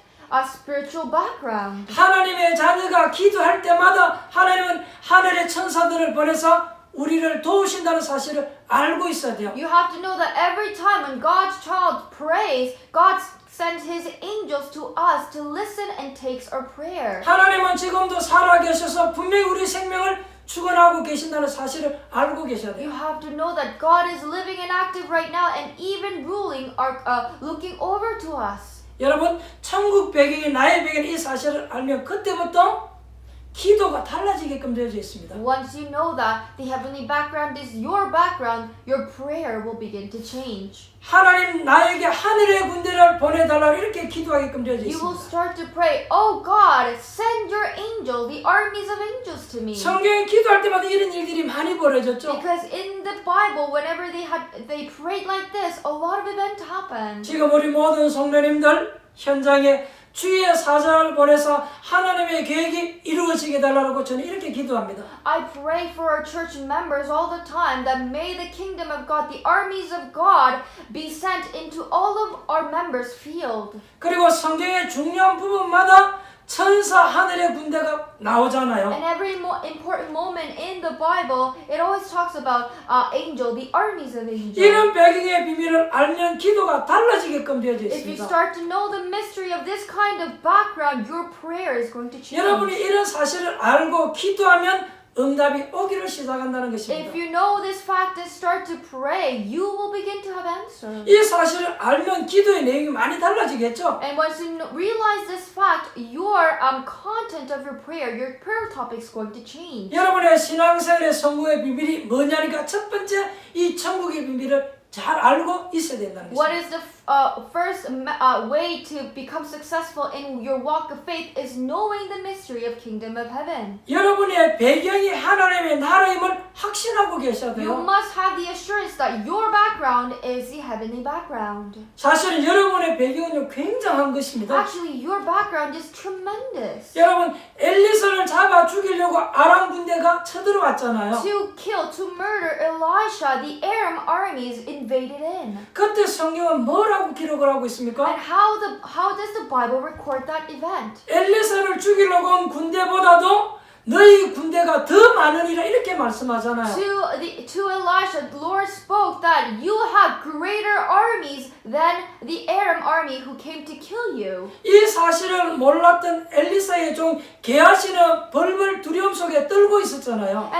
spiritual background. 하나님의 자녀가 기도할 때마다 하나님은 하늘의 천사들을 보내서 우리를 도우신다는 사실을 알고 있어야 돼요. You have to know that every time when God's child prays, God sends His angels to us to listen and takes our prayer. 하나님은 지금도 살아계셔서 분명히 우리 생명을 주관하고 계신다는 사실을 알고 계셔야 You 돼요. have to know that God is living and active right now and even ruling, looking over to us. 여러분 천국 배경이 나의 배경이 이 사실을 알면 그때부터 기도가 달라지게끔 되어져 있습니다. Once you know that the heavenly background is your background, your prayer will begin to change. 하나님 나에게 하늘의 군대를 보내달라 이렇게 기도하게끔 되어져 You will 있습니다. start to pray, oh God, send your angel, the armies of angels to me. 성경에 기도할 때마다 이런 일들이 많이 벌어졌죠. Because in the Bible, whenever they prayed like this, a lot of events happened. 지금 우리 모든 성도님들 현장에 주의 사자를 보내서 하나님의 계획이 이루어지게 달라고 저는 이렇게 기도합니다. I pray for our church members all the time that may the kingdom of God, the armies of God, be sent into all of our members' field. 그리고 성경의 중요한 부분마다 천사 하늘의 군대가 나오잖아요. And every important moment in the Bible, it always talks about angel, the armies of angels. 이런 배경의 비밀을 알면 기도가 달라지게끔 되어져 If you 있습니다. start to know the mystery of this kind of background, your prayer is going to change. 여러분이 이런 사실을 알고 기도하면 응답이 오기를 시작한다는 것입니다. If you know this fact and start to pray, you will begin to have answers. 이 사실을 알면 기도의 내용이 많이 달라지겠죠. And once you realize this fact, your content of your prayer topic is going to change. 여러분의 신앙생활의 성공의 비밀이 뭐냐니까 첫 번째 이 천국의 비밀을 잘 알고 있어야 된다는 What 것입니다. is the first way to become successful in your walk of faith is knowing the mystery of kingdom of heaven. 여러분의 배경이 하나님의 나라임을 확신하고 계셔야 You 돼요. must have the assurance that your background is the heavenly background. 사실은 여러분의 배경은 굉장한 것입니다. Actually, your background is tremendous. 여러분 엘리사를 잡아 죽이려고 아람 군대가 쳐들어왔잖아요. To kill, to murder Elisha, the Aram armies invaded in. 그때 성경은 뭐라고 기록을 하고 있습니까? And how does the Bible record that event? 엘리사를 죽이려고 온 군대보다도 너희 군대가 더 많으리라 이렇게 말씀하잖아요. To Elisha, the Lord spoke that you have greater armies than the Aram army who came to kill you. 이 사실을 몰랐던 엘리사의 종 게하시는 벌벌 두려움 속에 떨고 있었잖아요.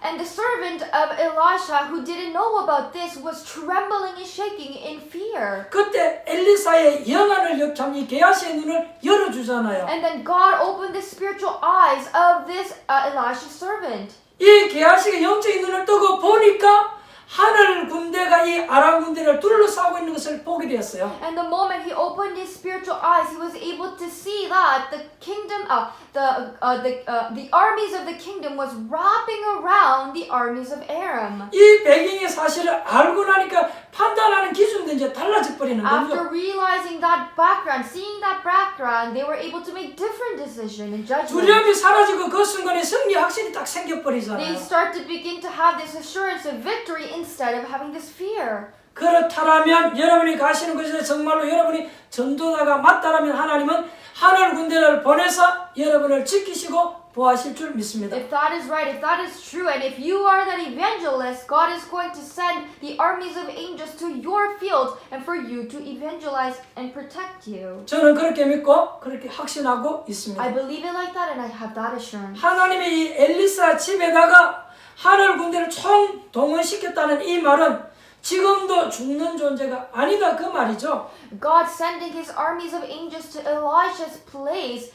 And the servant of Elisha who didn't know about this was trembling and shaking in fear. 그때 엘리사의 영안을 역참이 게하시의 눈을 열어주잖아요. And then God opened the spiritual eyes of this Elisha servant. 이 게하시가 영적인 눈을 뜨고 보니까 하늘 군대가 이 아람 군대를 둘러싸고 있는 것을 보게 되었어요. And the moment he opened his spiritual eyes, he was able to see that the kingdom, the armies of the kingdom was wrapping around the armies of Aram. 이 배경의 사실을 알고 나니까 판단하는 기준도 이제 달라져 버리는 After 거죠. realizing that background, seeing that background, they were able to make different decisions and judgments. 두려움이 사라지고 그 순간에 승리 확신이 딱 They 생겨버리잖아요. start to begin to have this assurance of victory instead of having this fear. 그렇다면 여러분이 가시는 곳에 정말로 여러분이 전도자가 맞다라면 하나님은 하늘 군대를 보내서 여러분을 지키시고 보호하실 줄 믿습니다. If that is right, if that is true, and if you are that evangelist, God is going to send the armies of angels to your field and for you to evangelize and protect you. 저는 그렇게 믿고 그렇게 확신하고 있습니다. I believe it like that and I have that assurance. 하나님의 이 엘리사 집에다가 하늘 군대를 총동원시켰다는 이 말은 지금도 죽는 존재가 아니다 그 말이죠. God sending his armies of angels to Elijah's place,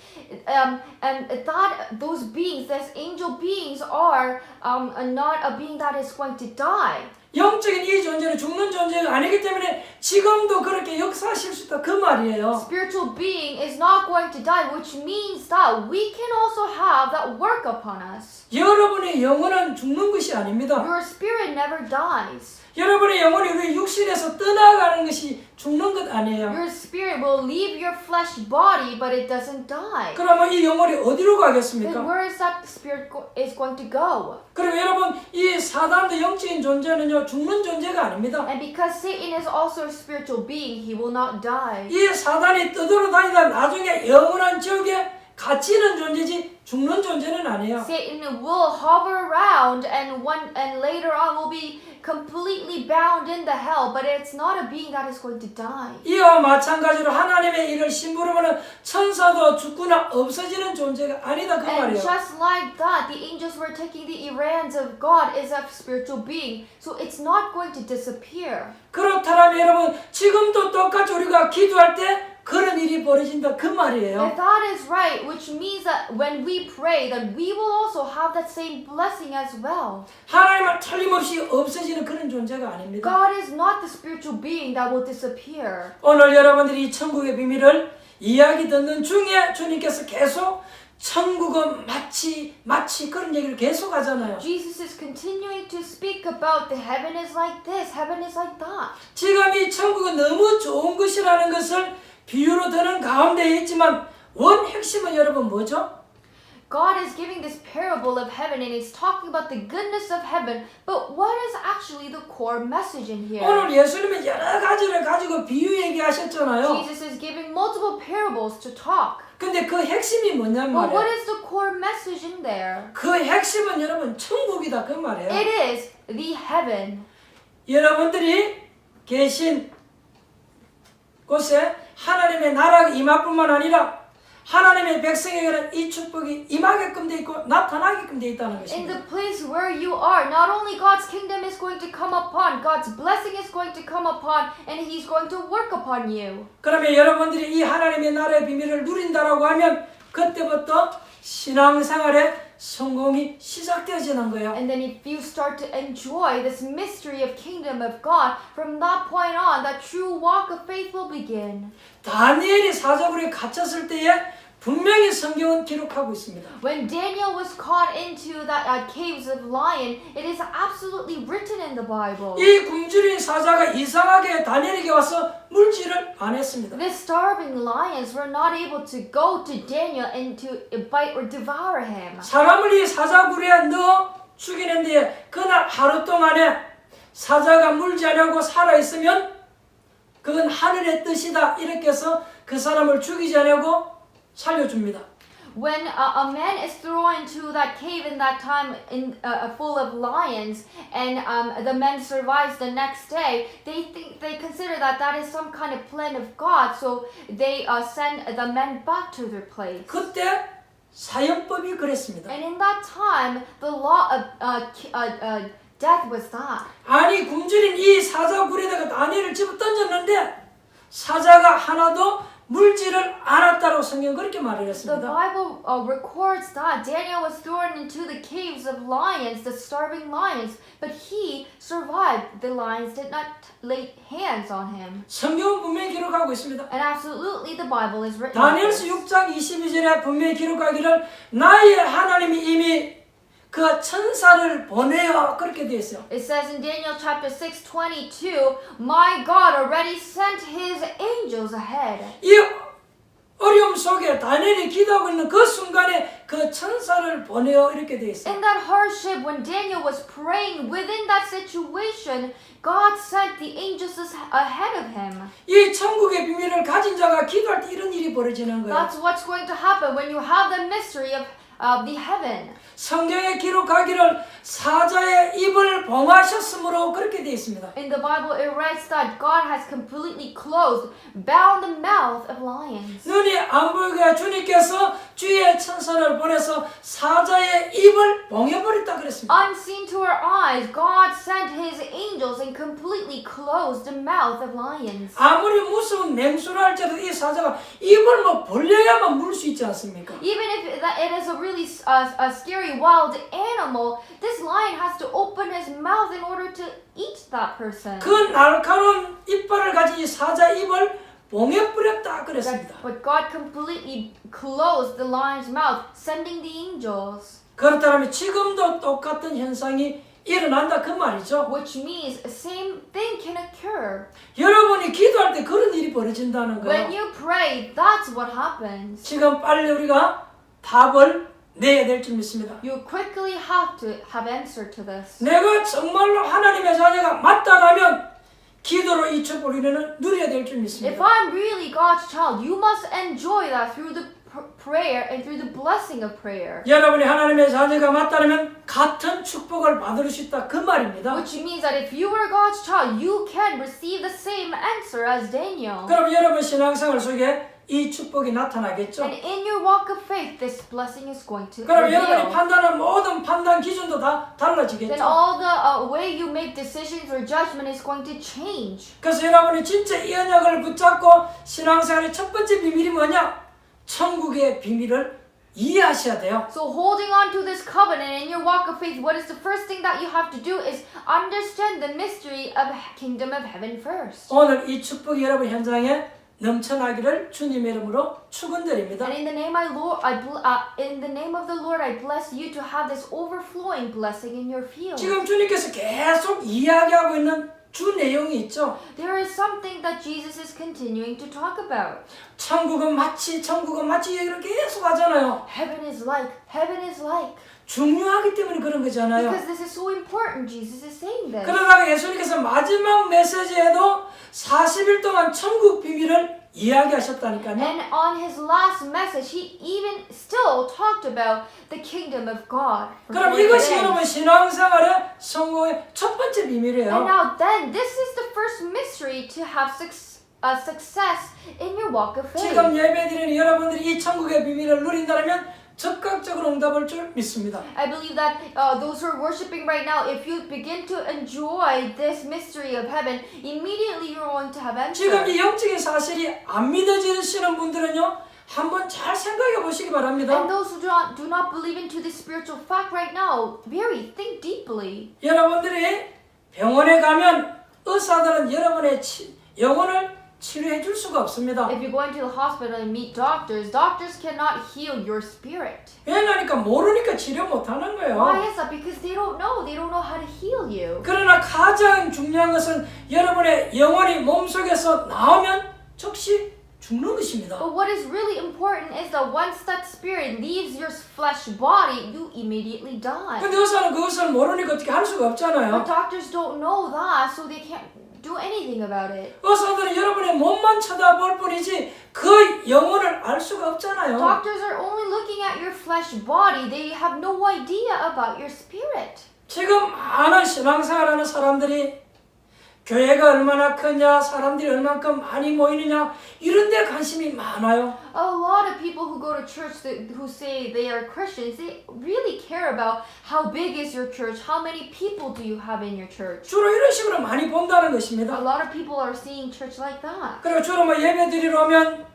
and that those beings, those angel beings, are not a being that is going to die. 영적인 이 존재는 죽는 존재가 아니기 때문에 지금도 그렇게 역사하실 수 있다 그 말이에요. Spiritual being is not going to die, which means that we can also have that work upon us. 여러분의 영혼은 죽는 것이 아닙니다. Your spirit never dies. 여러분의 영혼이 우리 육신에서 떠나가는 것이 죽는 것 아니에요. Your spirit will leave your flesh body, but it doesn't die. 그러면 이 영혼이 어디로 Then 가겠습니까? where is that spirit is going to go? 그리고 여러분 이 사단도 영적인 존재는요 죽는 존재가 아닙니다. And because Satan is also a spiritual being, he will not die. 이 사단이 떠돌아다니다 나중에 영원한 지옥에 갇히는 존재지 죽는 존재는 아니에요. Satan will hover around and later on will be completely bound in the hell, but it's not a being that is going to die. 이와 마찬가지로 하나님의 일을 심부름하는 천사도 죽거나 없어지는 존재가 아니다 그 And 말이에요. just like that, the angels were taking the errands of God is a spiritual being, so it's not going to disappear. 그렇다면 여러분 지금도 똑같이 우리가 기도할 때 그런 일이 벌어진다 그 말이에요. If that is right, which means that when we pray, that we will also have that same blessing as well. 하나님은 틀림없이 없어지는 그런 존재가 아닙니다. God is not the spiritual being that will disappear. 오늘 여러분들이 이 천국의 비밀을 이야기 듣는 중에 주님께서 계속 천국은 마치 그런 얘기를 계속 하잖아요. Jesus is continuing to speak about the heaven is like this, heaven is like that. 지금 이 천국은 너무 좋은 것이라는 것을 비유로 드는 가운데에 있지만 원 핵심은 여러분 뭐죠? God is giving this parable of heaven and he's talking about the goodness of heaven, but what is actually the core message in here? 오늘 예수님은 여러 가지를 가지고 비유 얘기하셨잖아요. Jesus is giving multiple parables to talk. 근데 그 핵심이 뭐냔 But what 말이에요. is the core message in there? 그 핵심은 여러분 천국이다 그 말이에요. It is the heaven. 여러분들이 계신 곳에 하나님의 나라가 임할 뿐만 아니라 하나님의 백성에게는 이 축복이 임하게끔 돼 있고 나타나게끔 돼 있다는 In 것입니다. the place where you are, not only God's kingdom is going to come upon, God's blessing is going to come upon, and He's going to work upon you. 그러면 여러분들이 이 하나님의 나라의 비밀을 누린다라고 하면 그때부터 신앙생활의 성공이 시작되어지는 거예요. And then if you start to enjoy this mystery of kingdom of God, from that point on, that true walk of faith will begin. 다니엘이 사자굴에 갇혔을 때에 분명히 성경은 기록하고 있습니다. When Daniel was caught into that caves of lion, it is absolutely written in the Bible. 이 굶주린 사자가 이상하게 다니엘에게 와서 물질을 안 했습니다. The starving lions were not able to go to Daniel and to bite or devour him. 사람을 이 사자굴에 넣어 죽이는데 그날 하루 동안에 사자가 물지 않으려고 살아있으면 그건 하늘의 뜻이다 이렇게 해서 그 사람을 죽이지 않으려고 살려줍니다. When a man is thrown into that cave in that time full of lions, and the man survives the next day, they consider that that is some kind of plan of God, so they send the men back to their place. 그때 사형법이 그랬습니다. And in that time, the law of death was that. 아니 굶주린 이 사자굴에다가 다니엘을 집어 던졌는데 사자가 하나도 물지를 않았다고 성경 그렇게 말을 The 했습니다. Bible records that Daniel was thrown into the caves of lions, the starving lions, but he survived. The lions did not lay hands on him. 성경은 분명히 기록하고 있습니다. And absolutely the Bible is written. 다니엘서 6장 22절에 분명히 기록하기를 나의 하나님이 이미 그 천사를 보내어 그렇게 되어 있어요. It says in Daniel chapter 6:22, my God already sent his angels ahead. 이 어려움 속에 다니엘이 기도하고 있는 그 순간에 그 천사를 보내어 이렇게 되어 있어요. In that hardship, when Daniel was praying within that situation, God sent the angels ahead of him. 이 천국의 비밀을 가진 자가 기도할 때 이런 일이 벌어지는 거예요. That's what's going to happen when you have the mystery of the heaven. 성경에 기록하기를 사자의 입을 봉하셨으므로 그렇게 되어 있습니다. In the Bible, it writes that God has completely closed, bound the mouth of lions. 눈이 안 보이게 주님께서 주의 천사를 보내서 사자의 입을 봉해버렸다 그랬습니다. Unseen to our eyes, God sent his angels and completely closed the mouth of lions. 아무리 무서운 맹수를 할지라도 이 사자가 입을 뭐 벌려야만 물 수 있지 않습니까? Even if it is a really a scary wild animal, this lion has to open his mouth in order to eat that person. 그 날카로운 이빨을 가진 이 사자 입을 봉해버렸다 그랬습니다. But God completely closed the lion's mouth, sending the angels. 그렇다면 지금도 똑같은 현상이 일어난다 그 말이죠. Which means the same thing can occur. 여러분이 기도할 때 그런 일이 벌어진다는 When 거예요. you pray, that's what happens. 지금 빨리 우리가 답을 내야 될 줄 믿습니다. You quickly have to have answer to this. 내가 정말로 하나님의 자녀가 맞다라면 기도로 이 축복을 우리는 누려야 될 줄 If 믿습니다. I'm really God's child, you must enjoy that through the prayer and through the blessing of prayer. 여러분이 하나님의 자녀가 맞다라면 같은 축복을 받을 수 있다 그 말입니다. Which means that if you are God's child, you can receive the same answer as Daniel. 그럼 여러분 신앙생활 속에 이 축복이 나타나겠죠. And in your walk of faith, this blessing is going to 그럼 여러분이 reveal. 판단하는 모든 판단 기준도 다 Then 달라지겠죠. all the way you make decisions or judgment is going to change. 그래서 여러분이 진짜 이 언약을 붙잡고 신앙생활의 첫 번째 비밀이 뭐냐? 천국의 비밀을 이해하셔야 돼요. So holding on to this covenant in your walk of faith, what is the first thing that you have to do is understand the mystery of kingdom of heaven first. 오늘 이 축복이 여러분 현장에 넘쳐나기를 주님의 이름으로 축원드립니다. And in the name in the name of the Lord, I bless you to have this overflowing blessing in your field. 지금 주님께서 계속 이야기하고 있는 주 내용이 있죠. There is something that Jesus is continuing to talk about. 천국은 마치 얘기를 계속 하잖아요. Heaven is like. 중요하기 때문에 그런 거잖아요. Because this is so important, Jesus is saying this. 그러다가 예수님께서 마지막 메시지에도 40일 동안 천국 비밀을 이야기하셨다니까요. And on his last message, he even still talked about the kingdom of God. 그럼 이것이 여러분 신앙생활의 성공의 첫 번째 And 비밀이에요. now then, this is the first mystery to have success in your walk of faith. 지금 예배드리는 여러분들이 이 천국의 비밀을 누린다면 적극적으로 응답할 줄 믿습니다. I believe that those who are worshiping right now, if you begin to enjoy this mystery of heaven, immediately you're going to have 지금 answer. 이 영적인 사실이 안 믿어지시는 분들은요, 한번 잘 생각해 보시기 바랍니다. And those who do not believe into this spiritual fact right now, think deeply. 여러분들이 병원에 가면 의사들은 여러분의 영혼을 치료해 줄 수가 없습니다. If you go into the hospital and meet doctors cannot heal your spirit. 왜냐니까 모르니까 치료 못 하는 Why 거예요. is that? Because they don't know how to heal you. 그러나 가장 중요한 것은 여러분의 영혼이 몸속에서 나오면 즉시 죽는 것입니다. But what is really important is that once that spirit leaves your flesh body, you immediately die. 근데 의사는 그것을 모르니까 어떻게 할 수가 But 없잖아요. doctors don't know that, so they can't do anything about it. 의사들은 여러분의 몸만 쳐다볼 뿐이지 그 영혼을 알 수가 없잖아요. Doctors are only looking at your flesh body. They have no idea about your spirit. 지금 많은 신앙생활하는 사람들이 교회가 얼마나 크냐, 사람들이 얼만큼 많이 모이느냐 이런 데 관심이 많아요. A lot of people who go to church who say they are Christians, they really care about how big is your church, how many people do you have in your church. 주로 이런 식으로 많이 본다는 A 것입니다. lot of people are seeing church like that. 그리고 주로 뭐 예배 드리러 오면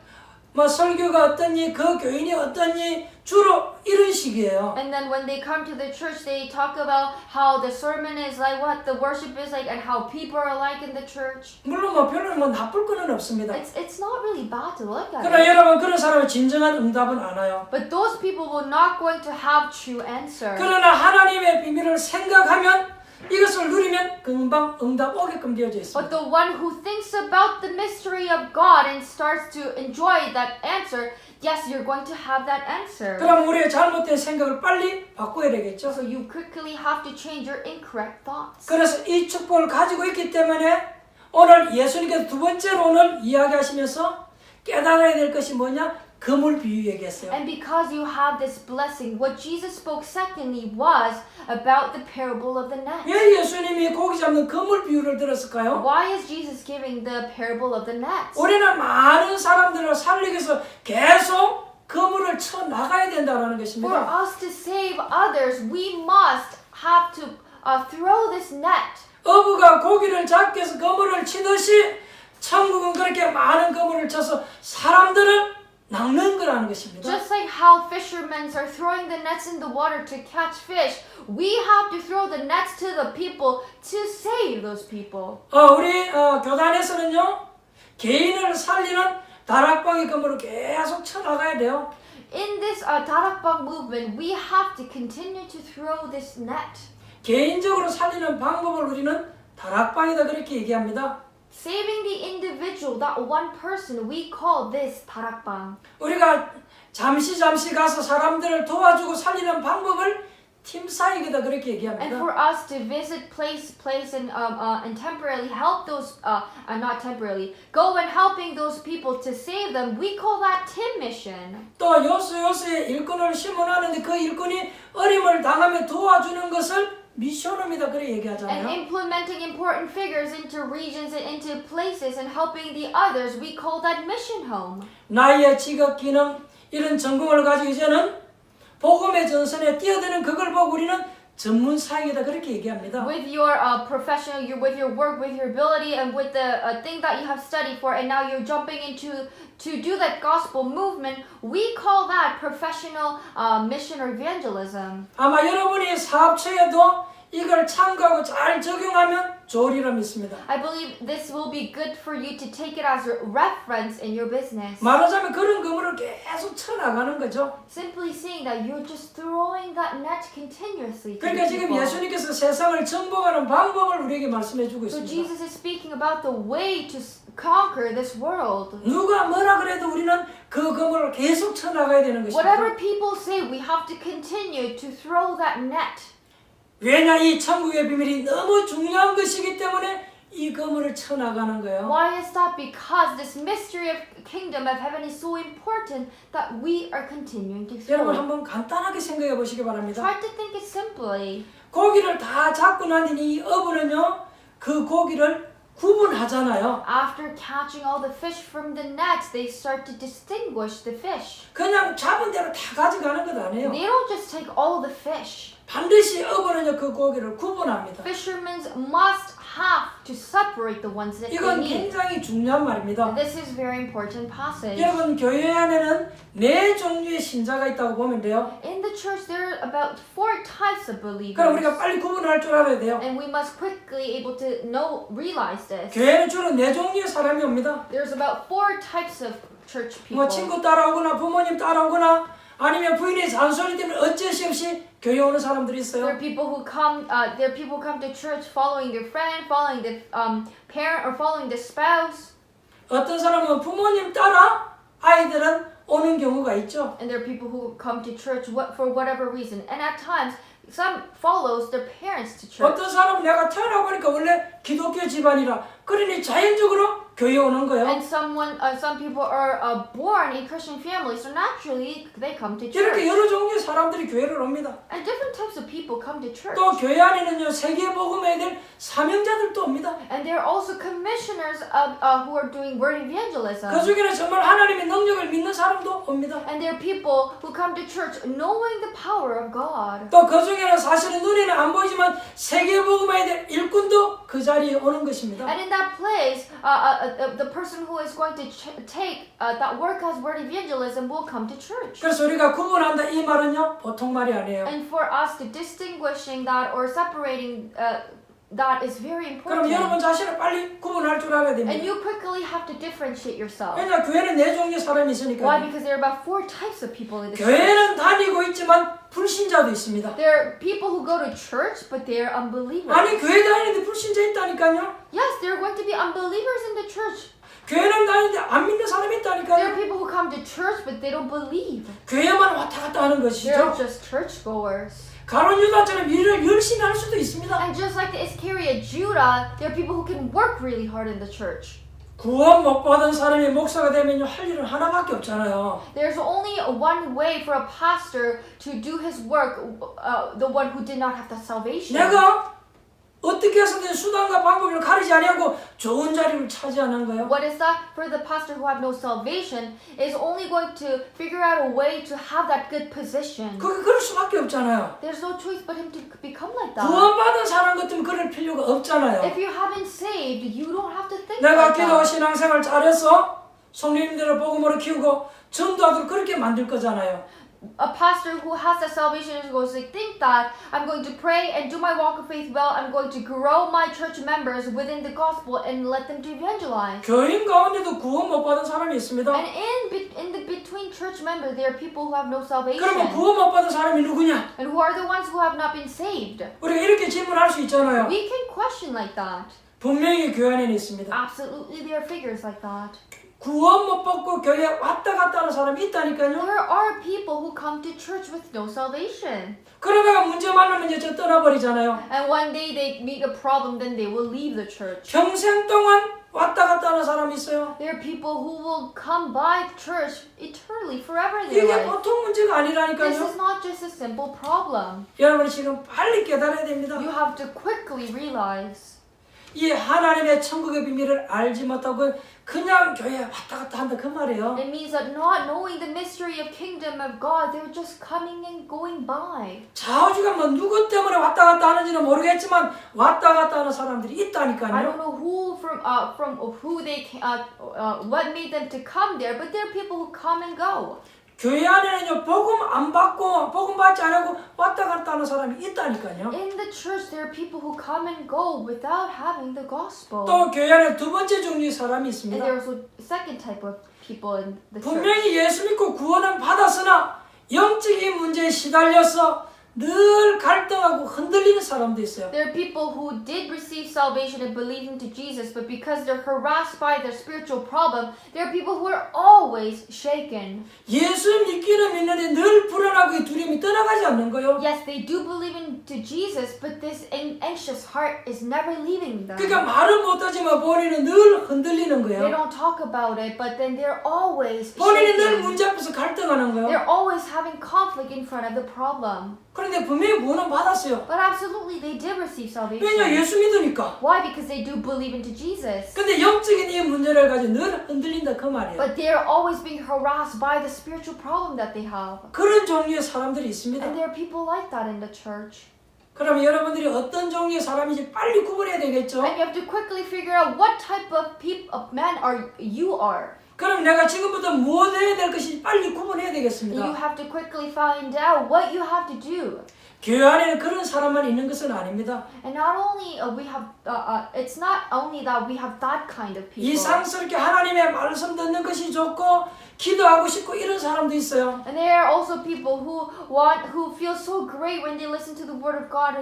뭐 설교가 어떠니, 그 교인이 어떠니, 주로 이런 식이에요. And then when they come to the church, they talk about how the sermon is like, what the worship is like, and how people are like in the church. 물론 뭐 별로 뭐 나쁠 거는 없습니다. It's not really bad to look at 그러나 it. 여러분 그런 사람은 진정한 응답은 안 와요. But those people will not going to have true answer. 그러나 하나님의 비밀을 생각하면 이것을 누리면 금방 응답 오게끔 되어져 있습니다. But the one who thinks about the mystery of God and starts to enjoy that answer, yes, you're going to have that answer. 그럼 우리의 잘못된 생각을 빨리 바꿔야 되겠죠. So you quickly have to change your incorrect thoughts. 그래서 이 축복을 가지고 있기 때문에 오늘 예수님께서 두 번째로 오늘 이야기하시면서 깨달아야 될 것이 뭐냐? 그물 비유 얘기했어요. And because you have this blessing, what Jesus spoke secondly was about the parable of the net. 왜 예수님이 고기 잡는 그물 비유를 들었을까요? Why is Jesus giving the parable of the net? 우리는 많은 사람들을 살리기 위해서 계속 그물을 쳐 나가야 된다는 For 것입니다. us to save others, we must have to throw this net. 어부가 고기를 잡기 위해서 그물을 치듯이 천국은 그렇게 많은 그물을 쳐서 사람들을 낚는 거라는 것입니다. Just like how fishermen are throwing the nets in the water to catch fish, we have to throw the nets to the people to save those people. 우리 교단에서는요 개인을 살리는 다락방의 그물을 계속 쳐 나가야 돼요. In this Darakbang movement, we have to continue to throw this net. 개인적으로 살리는 방법을 우리는 다락방이다 그렇게 얘기합니다. Saving the individual, that one person, we call this Darakbang. 우리가 잠시 가서 사람들을 도와주고 살리는 방법을 팀사역이다 그렇게 And 얘기합니다. for us to visit place and temporarily help those, not temporarily, go and helping those people to save them, we call that team mission. 또 요소요소에 일꾼을 심어놨는데 그 일꾼이 어림을 당하며 도와주는 것을 미션홈이다 그래 And 얘기하잖아요. implementing important figures into regions and into places and helping the others, we call that mission home. 나이의 직업 기능 이런 전공을 가지고 이제는 복음의 전선에 뛰어드는 그걸 보고 우리는 전문 사역이다 그렇게 얘기합니다. With your professional, with your work, with your ability, and with the thing that you have studied for, and now you're jumping into to do that gospel movement, we call that professional mission or evangelism. 아마 여러분이 사업처에도 이걸 참고하고 잘 적용하면 좋으리라 믿습니다. I believe this will be good for you to take it as a reference in your business. 말하자면 그런 그물을 계속 쳐나가는 거죠. Simply saying that you're just throwing that net continuously to 그러니까 the 지금 people. 예수님께서 세상을 정복하는 방법을 우리에게 말씀해 주고 So 있습니다. Jesus is speaking about the way to conquer this world. 누가 뭐라 그래도 우리는 그 그물을 계속 쳐나가야 되는 Whatever 것입니다. people say, we have to continue to throw that net. 왜냐 이 천국의 비밀이 너무 중요한 것이기 때문에 이 그물을 쳐나가는 거예요. Why is that? Because this mystery of kingdom of heaven is so important that we are continuing to throw 여러분 it. 한번 간단하게 생각해 보시기 바랍니다. Try to think it simply. 고기를 다 잡고 난 뒤에 이 어부는요 그 고기를 구분하잖아요. After catching all the fish from the nets, they start to distinguish the fish. 그냥 잡은 대로 다 가져가는 것 아니에요. They don't just take all the fish. 반드시 어부는요 그 고기를 구분합니다. Fishermen must have to separate the ones that they 이건 need. 굉장히 중요한 말입니다. This is very important passage. 여러분 교회 안에는 네 종류의 신자가 있다고 보면 돼요. In the church, there are about 4 types of believers. 그럼 우리가 빨리 구분할 줄 알아야 돼요. And we must quickly able to realize this. 교회는 주로 네 종류의 사람이 옵니다. There's about 4 types of church people. 뭐 친구 따라오거나 부모님 따라오거나 아니면 부인의 잔소리 때문에 어쩔 수 없이 교회 오는 사람들이 There are 있어요. people who come. There are people who come to church following their friend, following the parent, or following the spouse. 어떤 사람은 부모님 따라 아이들은 오는 경우가 있죠. And there are people who come to church for whatever reason. And at times, some follows their parents to church. 어떤 사람은 내가 태어나 보니까 원래 기독교 집안이라 그러니 자연적으로 교회 오는 거예요. And some people are born in Christian families, so naturally they come to 이렇게 church. 여러 종류의 사람들이 교회를 옵니다. And different types of people come to church. 또 교회 안에는요 세계 복음에 대한 사명자들도 옵니다. And there are also commissioners of who are doing word evangelism. 그 중에는 정말 하나님의 능력을 믿는 사람도 옵니다. And there are people who come to church knowing the power of God. 또 그 중에는 사실은 눈에는 안 보이지만 세계 복음에 대한 일꾼도 그 자리에 오는 것입니다. And in that place, the person who is going to take that work as word evangelism will come to church. 그래서 우리가 구분한다 이 말은요 보통 말이 아니에요. And for us to distinguishing that or separating that is very 그럼 important. 여러분 자신을 빨리 구분할 줄 알아야 And 됩니다. you quickly have to differentiate yourself. 왜냐 교회는 네 종류의 사람이 Why? 있으니까. Because there are about 4 types of people in the church. 교회는 다니고 있지만 불신자도 있습니다. There are people who go to church, but they are unbelievers. 아니 교회 다니는데 불신자 있다니까요. Yes, there are going to be unbelievers in the church. 교회는 다니는데 안 믿는 사람이 There are 있다니까요. people who come to church, but they don't believe. 교회만 왔다 갔다 하는 They're 것이죠. just churchgoers. 가론 유다처럼 일을 열심히 할 수도 있습니다. And just like the Iscariot Judah, there are people who can work really hard in the church. 구원 못 받은 사람이 목사가 되면요 할 일은 하나밖에 없잖아요. There's only one way for a pastor to do his work, the one who did not have the salvation. 내가 어떻게 해서든 수단과 방법을 가리지 아니하고 좋은 자리를 차지하는 거예요. What is that? For the pastor who have no salvation is only going to figure out a way to have that good position. 그럴 수밖에 없잖아요. There's no choice but him to become like that. 구원받은 사람 같으면 그럴 필요가 없잖아요. If you haven't saved, you don't have to think 내가 like 기도 that. 신앙생활 잘해서 성령님들을 복음으로 키우고 전도하도록 그렇게 만들 거잖아요. A pastor who has the salvation is going to think that I'm going to pray and do my walk of faith well. I'm going to grow my church members within the gospel and let them to evangelize. 교인 가운데도 구원 못 받은 사람이 있습니다. And in the between church members, there are people who have no 그러면 salvation. 구원 못 받은 사람이 누구냐? And who are the ones who have not been saved? 우리가 이렇게 질문할 수 있잖아요. We can question like that. 분명히 교회 안에는 있습니다. Absolutely, there are figures like that. 구원 못 받고 교회 왔다 갔다 하는 사람이 있다니까요. There are people who come to church with no salvation. 그러다가 문제 만나면 이제 저 떠나버리잖아요. And one day they meet a problem, then they will leave the church. 평생 동안 왔다 갔다 하는 사람이 있어요. There are people who will come by church eternally, forever in 이게 their life. 보통 문제가 This 아니라니까요. is not just a simple problem. 여러분이 지금 빨리 깨달아야 됩니다. You have to quickly realize 이 하나님의 천국의 비밀을 알지 못하고 그냥 교회에 왔다 갔다 한다 그 말이에요. it means that not knowing the mystery of kingdom of God, they're just coming and going by. 좌우지간 뭐 누구 때문에 왔다 갔다 하는지는 모르겠지만 왔다 갔다 하는 사람들이 I don't 있다니까요. know who from who they what made them to come there, but there are people who come and go. 교회 안에는요 복음 안 받고 복음 받지 않고 왔다 갔다 하는 사람이 있다니까요. In the church, there are people who come and go without having the gospel. 또 교회 안에 두 번째 종류의 사람이 And 있습니다. there are also second type of people in the church. 분명히 예수 믿고 구원은 받았으나 영적인 문제에 시달려서 늘 갈등하고 흔들리는 사람도 있어요. There are people who did receive salvation and believe into Jesus, but because they're harassed by their spiritual problem, there are people who are always shaken. 예수 믿기는 믿는데 늘 불안하고 이 두려움이 떠나가지 않는 거예요. Yes, they do believe into Jesus, but this anxious heart is never leaving them. 그러니까 말은 못하지만 본인은 늘 흔들리는 They 거예요. don't talk about it, but then they're always 본인이 늘 shaken. 문제 앞에서 갈등하는 거예요. They're always having conflict in front of the problem. 그런데 분명히 구원은 받았어요. But absolutely, they did receive 왜냐 salvation. 예수 믿으니까. Why? Because they do believe into Jesus. 근데 영적인 이 문제를 가지고 늘 흔들린다 그 말이에요. But they're always being harassed by the spiritual problem that they have. 그런 종류의 사람들이 있습니다. And there are people like that in the church. 그러면 여러분들이 어떤 종류의 사람인지 빨리 구분해야 되겠죠? And you have to quickly figure out what type of man you are. 그럼 내가 지금부터 무엇 해야 될 것인지 빨리 구분해야 You 되겠습니다. have to quickly find out what you have to do. 교회 안에는 그런 사람만 있는 것은 아닙니다. And not only we have, it's not only that we have that kind of people. 이상스럽게 하나님의 말씀 듣는 것이 좋고 기도하고 싶고 이런 사람도 있어요. And there are also people who feel so great when they listen to the word of God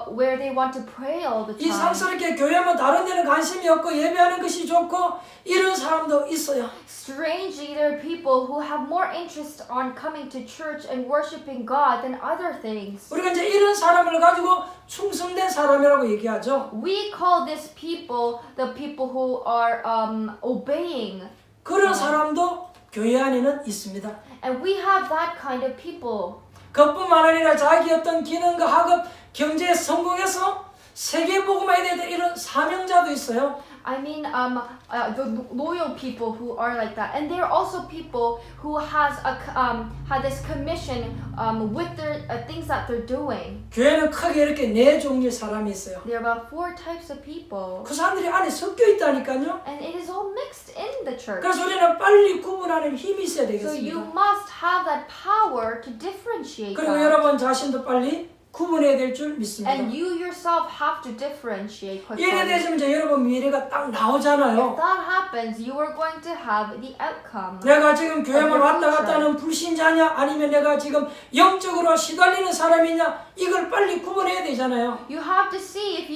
where they want to pray all the time. 이상스럽게 교회만 다른 데는 관심이 없고 예배하는 것이 좋고 이런 사람도 있어요. Strangely, there are people who have more interest on coming to church and worshiping God than other things. 우리가 이제 이런 사람을 가지고 충성된 사람이라고 얘기하죠. We call these people the people who are obeying. 그런 사람도 교회 안에는 있습니다. And we have that kind of people. 그뿐만 아니라 자기 어떤 기능과 학업, 경제에 성공해서 세계복음화에 대한 이런 사명자도 있어요. I mean, the loyal people who are like that, and there are also people who had this commission with their things that they're doing. 교회는 크게 이렇게 네 종류의 사람이 있어요. There are about 4 types of people, 그 사람들이 안에 섞여 있다니까요. and it is all mixed in the church. 그래서 우리는 빨리 구분하는 힘이 있어야 So you 되겠습니다. must have that power to differentiate 그리고 that. 여러분 자신도 빨리 구분해야 될 줄 믿습니다. And you yourself have to differentiate 이래 quickly. 되시면 이제 여러분 미래가 딱 If 나오잖아요. that happens, you are going to have the outcome. 내가 지금 교회만 왔다 갔다 하는 불신자냐 아니면 내가 지금 영적으로 시달리는 사람이냐 이걸 빨리 구분해야 되잖아요. You have to see if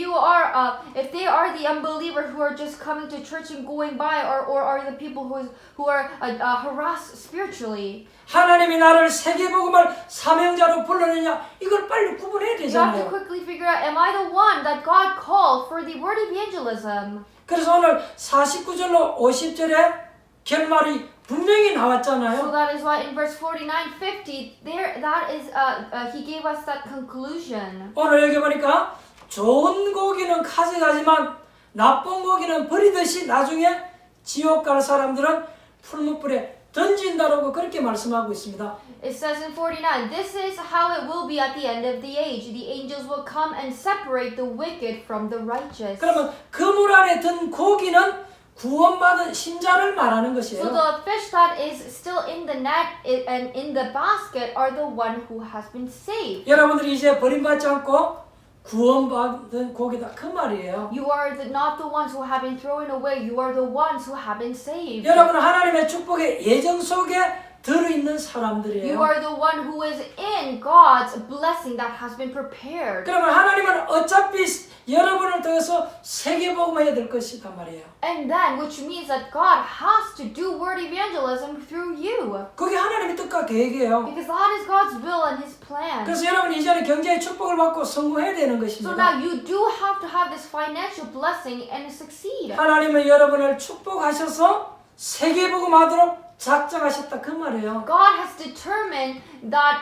if they are the unbeliever who are just coming to church and going by, or are the people who are harassed spiritually. 하나님이 나를 세계복음을 사명자로 불렀느냐 이걸 빨리 구분해야 You have to 되잖아요. quickly figure out, am I the one that God called for the word evangelism? 그래서 오늘 49절로 50절에 결말이 분명히 So 나왔잖아요. that is why in verse 49, 50, he gave us that conclusion. 오늘 여기 보니까 좋은 고기는 가져가지만 나쁜 고기는 버리듯이 나중에 지옥 갈 사람들은 풀무불에 던진다라고 그렇게 말씀하고 있습니다. It says in 49, this is how it will be at the end of the age. The angels will come and separate the wicked from the righteous. 그러면 그물 안에 든 고기는 구원받은 신자를 말하는 So 것이에요. the fish that is still in the net and in the basket are the one who has been saved. 여러분들이 이제 버림받지 않고 구원받은 고기다 그 말이에요. You are not the ones who have been thrown away. You are the ones who have been saved. 여러분은 하나님의 축복의 예정 속에 들어있는 You 사람들이에요. are the one who is in God's blessing that has been prepared. 그러면 하나님은 어차피 여러분을 통해서 세계복음해야 될 것이단 말이에요. And then, which means that God has to do word evangelism through you. 그게 하나님의 뜻과 계획이에요. Because that is God's will and His plan. 그래서 여러분이 이제는 경제의 축복을 받고 성공해야 되는 So 것입니다. now you do have to have this financial blessing and succeed. 하나님은 여러분을 축복하셔서 세계복음하도록 작정하셨다 그 말이에요. God has determined that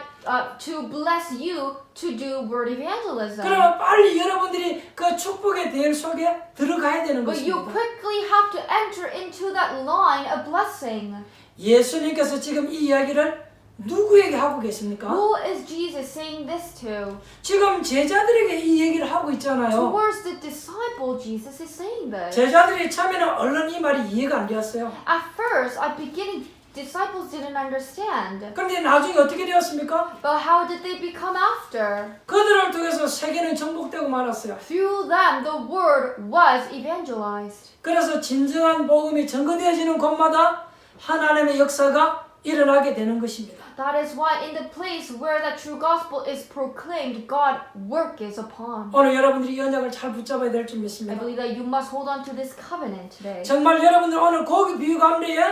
to bless you to do word evangelism. 그러면 빨리 여러분들이 그 축복의 대열 속에 들어가야 되는 But you 것입니다. quickly have to enter into that line of blessing. 예수님께서 지금 이 이야기를 누구에게 하고 계십니까? Who is Jesus saying this to? 지금 제자들에게 이 얘기를 하고 있잖아요. Towards the disciple, Jesus is saying this. 제자들이 처음에는 얼른 이 말이 이해가 안 되었어요. At first, at beginning, disciples didn't understand. 그런데 나중에 어떻게 되었습니까? But how did they become after? 그들을 통해서 세계는 정복되고 말았어요. Through them, the word was evangelized. 그래서 진정한 복음이 증거되어지는 곳마다 하나님의 역사가 일어나게 되는 것입니다. That is why in the place where the true gospel is proclaimed, God work is upon. 오늘 여러분들이 이 언약을 잘 붙잡아야 될 줄 I 믿습니다. believe that you must hold on to this covenant today. 정말 여러분들 오늘 고기 비유 가운데에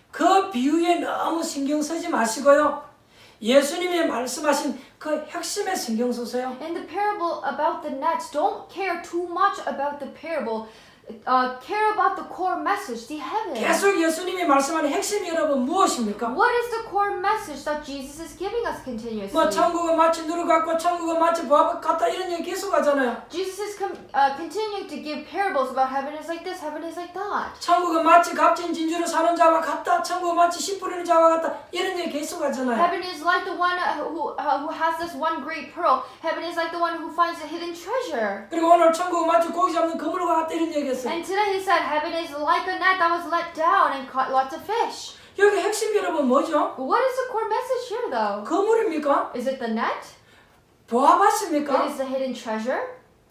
그 비유에 너무 신경 쓰지 마시고요. 예수님이 말씀하신 그 핵심에 신경 쓰세요. In the parable about the nets, don't care too much about the parable. Care about the core message, the heaven. 계속 예수님이 말씀하는 핵심이 여러분 무엇입니까? What is the core message that Jesus is giving us continuously? 뭐 천국은 마치 누룩 같고 천국은 마치 밥 같다 이런 얘기 계속 하잖아요. Jesus is continuing to give parables about heaven is like this, heaven is like that. 천국은 마치 값진 진주를 사는 자와 같다. 천국은 마치 씨 뿌리는 자와 같다. 이런 얘기 계속 하잖아요. Heaven is like the one who has this one great pearl. Heaven is like the one who finds a hidden treasure. 그리고 오늘 천국은 마치 고기 잡는 그물과 같다 이런 얘기 했어요. And today he said heaven is like a net that was let down and caught lots of fish. 여기 핵심이 여러분 뭐죠? But what is the core message here though? 그물입니까? Is it the net? 보아봤습니까? It is the hidden treasure?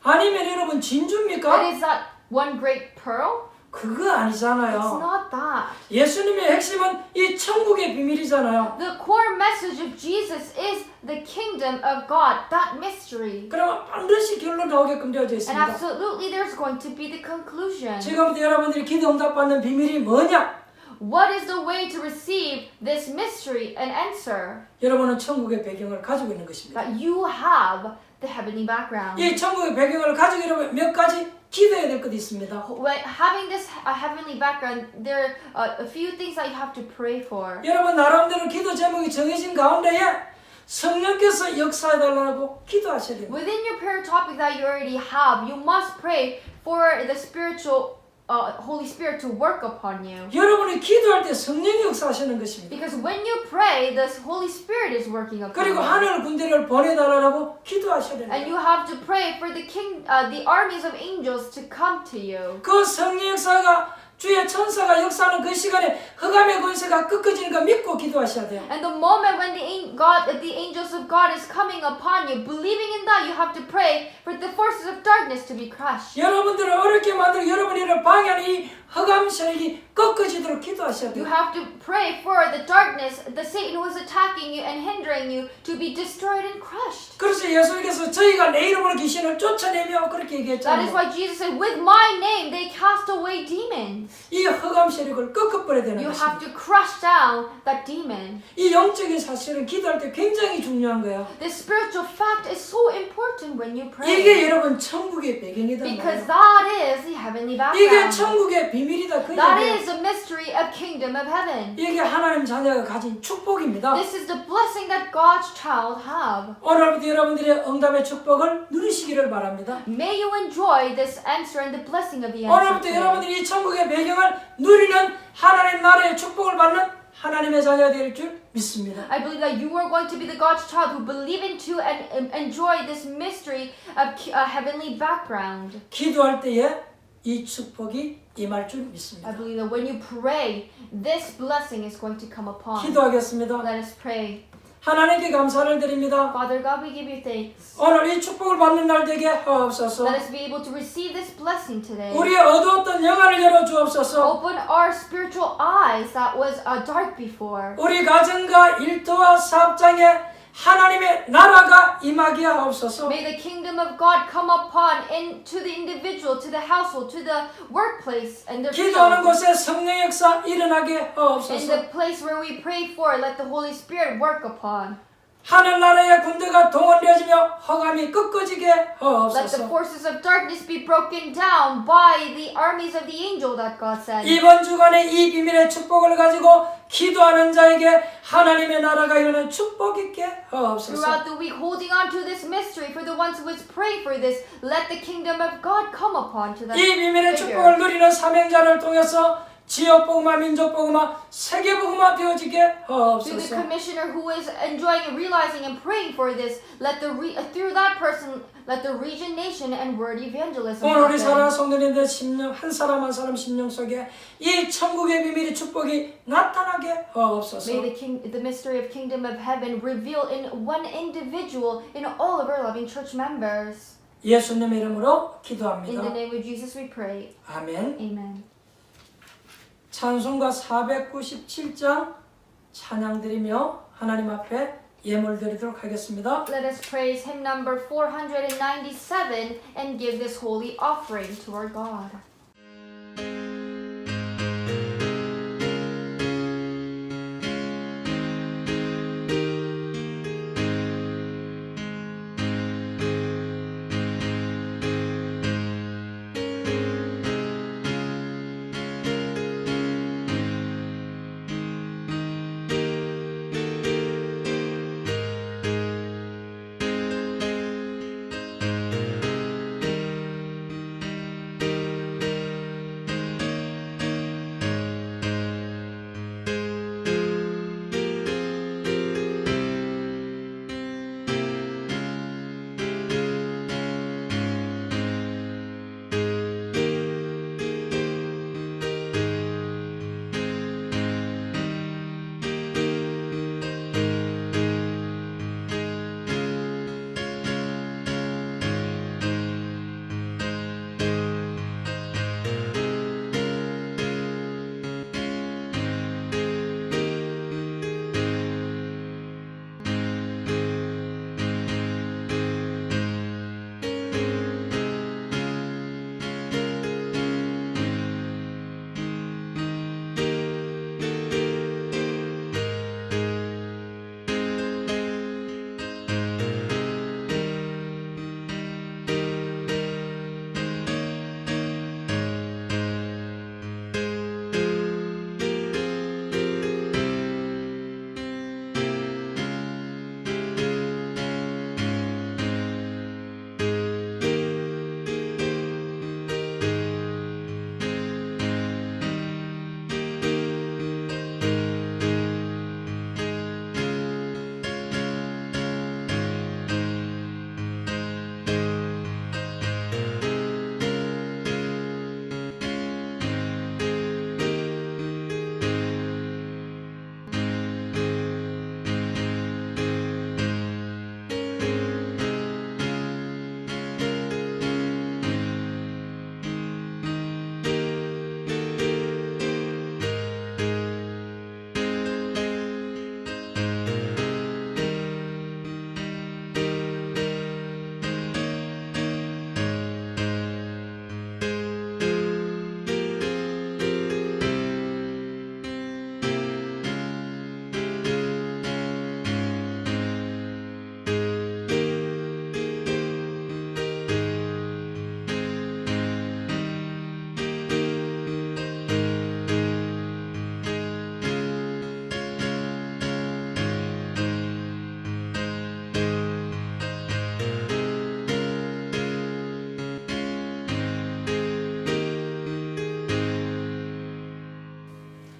아니면 여러분 진주입니까? It is that one great pearl? 그거 It's 아니잖아요. not that. 예수님의 핵심은 이 천국의 비밀이잖아요. The core message of Jesus is the kingdom of God, that mystery. 그러면 반드시 결론 나오게끔 되어져 And 있습니다. absolutely there's going to be the conclusion. 지금부터 여러분들이 기도 응답받는 비밀이 뭐냐? What is the way to receive this mystery and answer? 여러분은 천국의 배경을 가지고 있는 것입니다. That you have the heavenly background. 이 천국의 배경을 가지고 여러분 몇 가지 기도해야 될 것이 있습니다. When having this heavenly background, there are a few things that you have to pray for. 여러분 나름대로 기도 제목이 정해진 가운데에 성령께서 역사해달라고 기도하셔야 됩니다. Within your prayer topic that you already have, you must pray for the spiritual Holy Spirit to work upon you. 여러분이 기도할 때 성령이 역사하시는 것입니다. Because when you pray, the Holy Spirit is working upon 그리고 you. 하늘 군대를 보내달라고 기도하셔야 And 됩니다. you have to pray for the armies of angels to come to you. 그 성령 역사가 주의 천사가 역사하는 그 시간에 흑암의 권세가 꺾어지는 거 믿고 기도하셔야 돼요. And the moment when the angels of God is coming upon you, believing in that, you have to pray for the forces of darkness to be crushed. 여러분들을 어렵게 만들어 여러분을 방해하는 이 흑암 세력이 꺾어지도록 기도하셔야 You 돼요. have to pray for the darkness, the Satan who is attacking you and hindering you, to be destroyed and crushed. 그래서 예수님께서 저희가 내 이름으로 귀신을 쫓아내며 그렇게 That is 얘기했잖아요. why Jesus said, with my name they cast away demons. 이 흑암 세력을 꺾어버려야 되는 You have 것입니다. to crush down that demon. 이 영적인 사실은 기도할 때 굉장히 중요한 거예요. This spiritual fact is so important when you pray. 이게 여러분 천국의 배경이다 Because 말이에요. that is the heavenly 이게 background. 천국의 비밀이다 그 That 얘기예요. is the mystery of kingdom of heaven. 이게 하나님 자녀가 가진 축복입니다. This is the blessing that God's child have. 오늘부터 여러분들의 응답의 축복을 누리시기를 바랍니다. May you enjoy this answer and the blessing of the answer 오늘부터 today. 여러분들이 이 천국의 배경을 누리는 하나님 나라의 축복을 받는 하나님의 자녀가 될 줄 믿습니다. I believe that you are going to be the God's child who believe into and enjoy this mystery of heavenly background. 기도할 때에 이 축복이 임할 줄 I 믿습니다. believe that when you pray, this blessing is going to come upon. 기도하겠습니다. Let us pray. 하나님께 감사를 드립니다. Father God, we give you thanks. 오늘 이 축복을 받는 날 되게 하옵소서. Let us be able to receive this blessing today. 우리의 어두웠던 영안을 열어 주옵소서. Open our spiritual eyes that was dark before. 우리 가정과 일터와 사업장에 하나님의 나라가 임하게 하옵소서. May the kingdom of God come upon to the individual, to the household, to the workplace, and the 기도하는 field. 곳에 성령 역사 일어나게 In 하옵소서. the place where we pray for, let the Holy Spirit work upon. 하늘나라의 군대가 동원되어지며 허감이 꺾어지게 Let the 하옵소서. forces of darkness be broken down by the armies of the angel that God sent. 이번 주간에 이 비밀의 축복을 가지고 기도하는 자에게 하나님의 나라가 임하는 축복 있게 하옵소서. Throughout the week, holding on to this mystery, for the ones who is praying for this, let the kingdom of God come upon to that 이 비밀의 figure. 축복을 누리는 사명자를 통해서 지역복음화, 민족복음화, 세계복음화 되어지게 Through the 하옵소서. commissioner who is enjoying and realizing and praying for this, let through that person, let the region, nation, and word evangelism 오늘 우리 happen. 사랑하는 성도님들 심령 한 사람 한 사람 심령 속에 이 천국의 비밀의 축복이 나타나게 하옵소서. May the mystery of kingdom of heaven reveal in one individual, in all of our loving church members. 예수님의 이름으로 In 기도합니다. the name of Jesus we pray. 아멘. Amen. 찬송가 497장 찬양 드리며 하나님 앞에 예물 드리도록 하겠습니다. Let us praise hymn number 497 and give this holy offering to our God.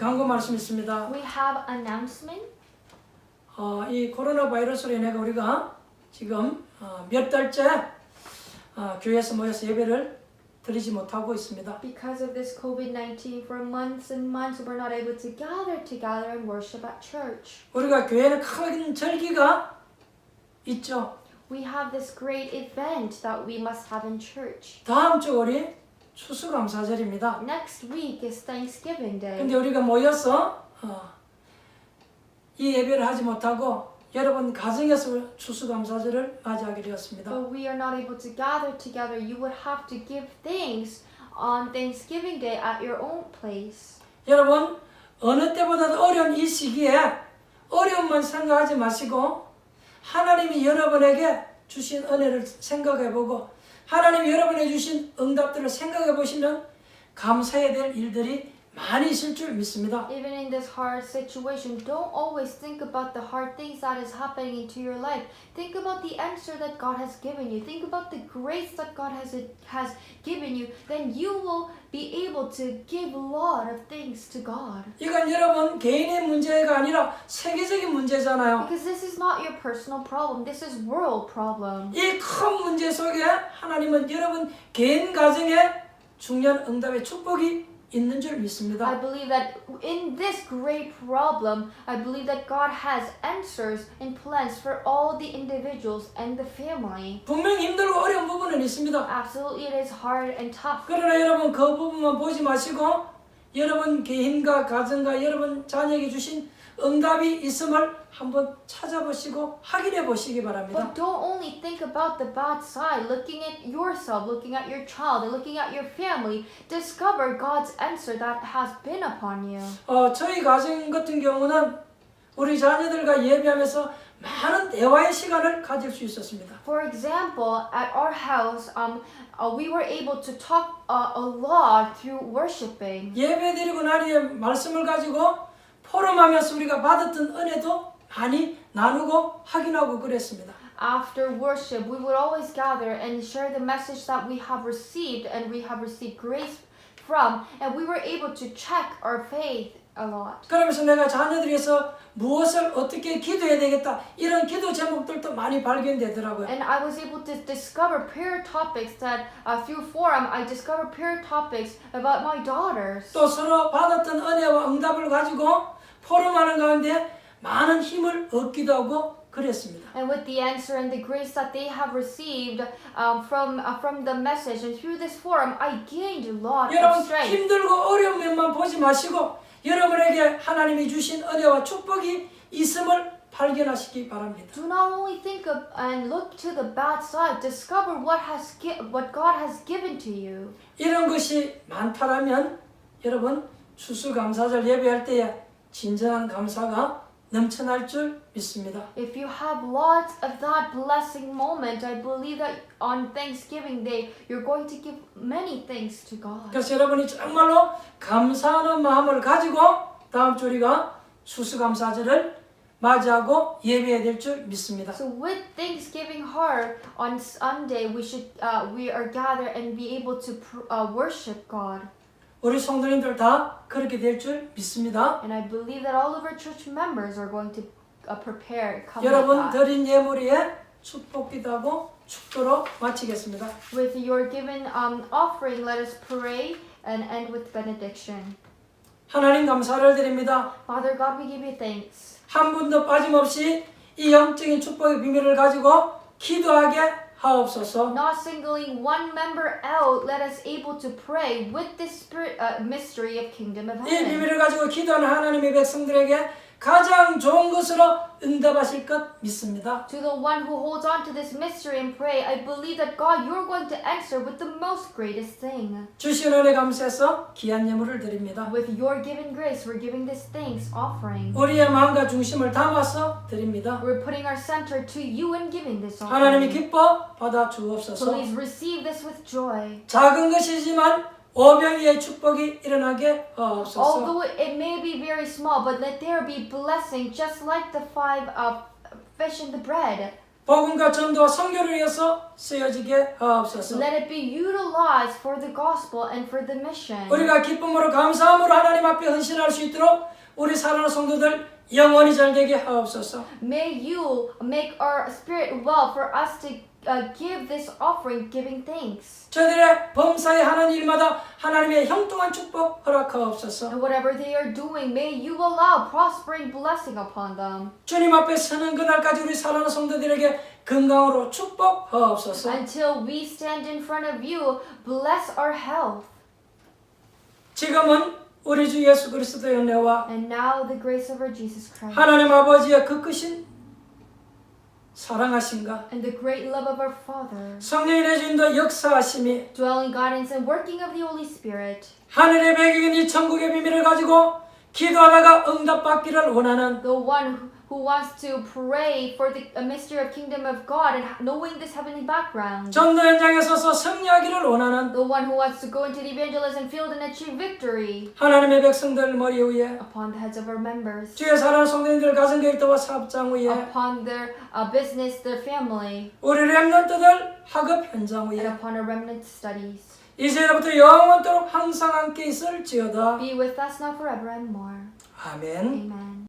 광고 말씀 있습니다. We have announcement. 이 코로나 바이러스로 인해 우리가 지금 몇 달째 교회에서 모여서 예배를 드리지 못하고 있습니다. Because of this COVID-19, for months and months, we're not able to gather together and worship at church. 우리가 교회는 큰 절기가 있죠. We have this great event that we must have in church. 다음 주 우리 추수감사절입니다. Next week is Thanksgiving Day. 근데 우리가 모여서 이 예배를 하지 못하고 여러분 가정에서 추수감사절을 맞이하게 되었습니다. But we are not able to gather together. You would have to give thanks on Thanksgiving Day at your own place. 여러분 어느 때보다도 어려운 이 시기에 어려움만 생각하지 마시고 하나님이 여러분에게 주신 은혜를 생각해보고 하나님이 여러분에게 주신 응답들을 생각해보시면 감사해야 될 일들이 많이 있을 줄 믿습니다. Even in this hard situation, don't always think about the hard things that is happening into your life. Think about the answer that God has given you. Think about the grace that God has given you. Then you will be able to give a lot of thanks to God. 이건 여러분 개인의 문제가 아니라 세계적인 문제잖아요. Because this is not your personal problem. This is world problem. 이 큰 문제 속에 하나님은 여러분 개인 가정에 중요한 응답의 축복이 있는 줄 믿습니다. I believe that in this great problem, I believe that God has answers and plans for all the individuals and the family. 분명히 힘들고 어려운 부분은 있습니다. Absolutely, it is hard and tough. 그러나 여러분 그 부분만 보지 마시고 여러분 개인과 가정과 여러분 자녀에게 주신 응답이 있음을 한번 찾아보시고 확인해 보시기 바랍니다. But don't only think about the bad side, looking at yourself, looking at your child, and looking at your family. Discover God's answer that has been upon you. 저희 가정 같은 경우는 우리 자녀들과 예배하면서 많은 대화의 시간을 가질 수 있었습니다. For example, at our house, we were able to talk a lot through worshiping. 예배 드리고 난 후에 말씀을 가지고 포럼하면서 우리가 받았던 은혜도 많이 나누고 확인하고 그랬습니다. After worship, we would always gather and share the message that we have received and we have received grace from, and we were able to check our faith a lot. 그러면서 내가 자녀들에서 무엇을 어떻게 기도해야 되겠다 이런 기도 제목들도 많이 발견되더라고요. And I was able to discover prayer topics that through forum I discovered prayer topics about my daughters. 또 서로 받았던 은혜와 응답을 가지고 포럼하는 가운데 많은 힘을 얻기도 하고 그랬습니다. And with the answer and the grace that they have received from the message and through this forum, I gained a lot of 여러분 strength. 힘들고 어려운 면만 보지 마시고 여러분에게 하나님이 주신 은혜와 축복이 있음을 발견하시기 바랍니다. Do not only think of and look to the bad side. Discover what God has given to you. 이런 것이 많다라면 여러분 추수감사절 예배할 때에 진정한 감사가 넘쳐날 줄 믿습니다. If you have lots of that blessing moment, I believe that on Thanksgiving Day, you're going to give many thanks to God. 그래서 여러분이 정말로 감사하는 마음을 가지고 다음 주 우리가 추수감사절을 맞이하고 예배해야 될 줄 믿습니다. So with Thanksgiving heart on Sunday, we are gathered and be able to worship God. 우리 성도님들 다 그렇게 될 줄 믿습니다. And I believe that all of our church members are going to prepare, come 여러분 like that. 드린 예물 위에 축복 기도하고 축도로 마치겠습니다. With your given offering, let us pray and end with benediction. 하나님 감사를 드립니다. Father God, we give you thanks. 한 분도 빠짐없이 이 영적인 축복의 비밀을 가지고 기도하게 하옵소서. Not singling one member out, let us able to pray with this spirit, mystery of kingdom of 이 heaven. 비밀을 가지고 기도하는 하나님의 백성들에게 가장 좋은 것으로 응답하실 것 믿습니다. To the one who holds on to this mystery and pray, I believe that God, you're going to answer with the most greatest thing. 주신 은혜 감사해서 귀한 예물을 드립니다. With your given grace, we're giving this thanks offering. 우리의 마음과 중심을 담아서 드립니다. We're putting our center to you and giving this 하나님이 offering. 기뻐 받아 주옵소서. Please receive this with joy. 작은 것이지만 오병이의 축복이 일어나게 하옵소서. Although it may be very small, but let there be blessing just like the 5 fish and the bread. 복음과 전도와 선교를 위해서 쓰여지게 하옵소서. Let it be utilized for the gospel and for the mission. 우리가 기쁨으로 감사함으로 하나님 앞에 헌신할 수 있도록 우리 사랑하는 성도들 영원히 잘 되게 하옵소서. May you make our spirit well for us to give this offering, giving thanks. 저들의 범사에 하는 일마다 하나님의 형통한 축복 허락하옵소서. And whatever they are doing, may you allow prospering blessing upon them. 주님 앞에 서는 그날까지 우리 사랑하는 성도들에게 건강으로 축복하옵소서. Until we stand in front of you, bless our health. 지금은 우리 주 예수 그리스도의 은혜와 And now the grace of our Jesus Christ 하나님 아버지의 그 크신 사랑하심과 and the great love of our Father, 성령의 주인도 역사하심이 dwelling guidance and working of the Holy Spirit, 하늘의 배경인 이 천국의 비밀을 가지고 기도하다가 응답받기를 원하는 the one who wants to pray for the mystery of kingdom of God and knowing this heavenly background, 전도 현장에 서서 승리하기를 원하는 the one who wants to go into the evangelism field and achieve victory 하나님의 백성들 머리 위에 upon the heads of our members, 주의 사랑하는 성도님들 가정 교육도와 사업장 위에 upon their business, their family, 우리 렘넌트들 학업 현장 and 위에 upon our remnant studies. 이제부터 영원토록 항상 함께 있을지어다. Be with us now forever and more. 아멘. Amen.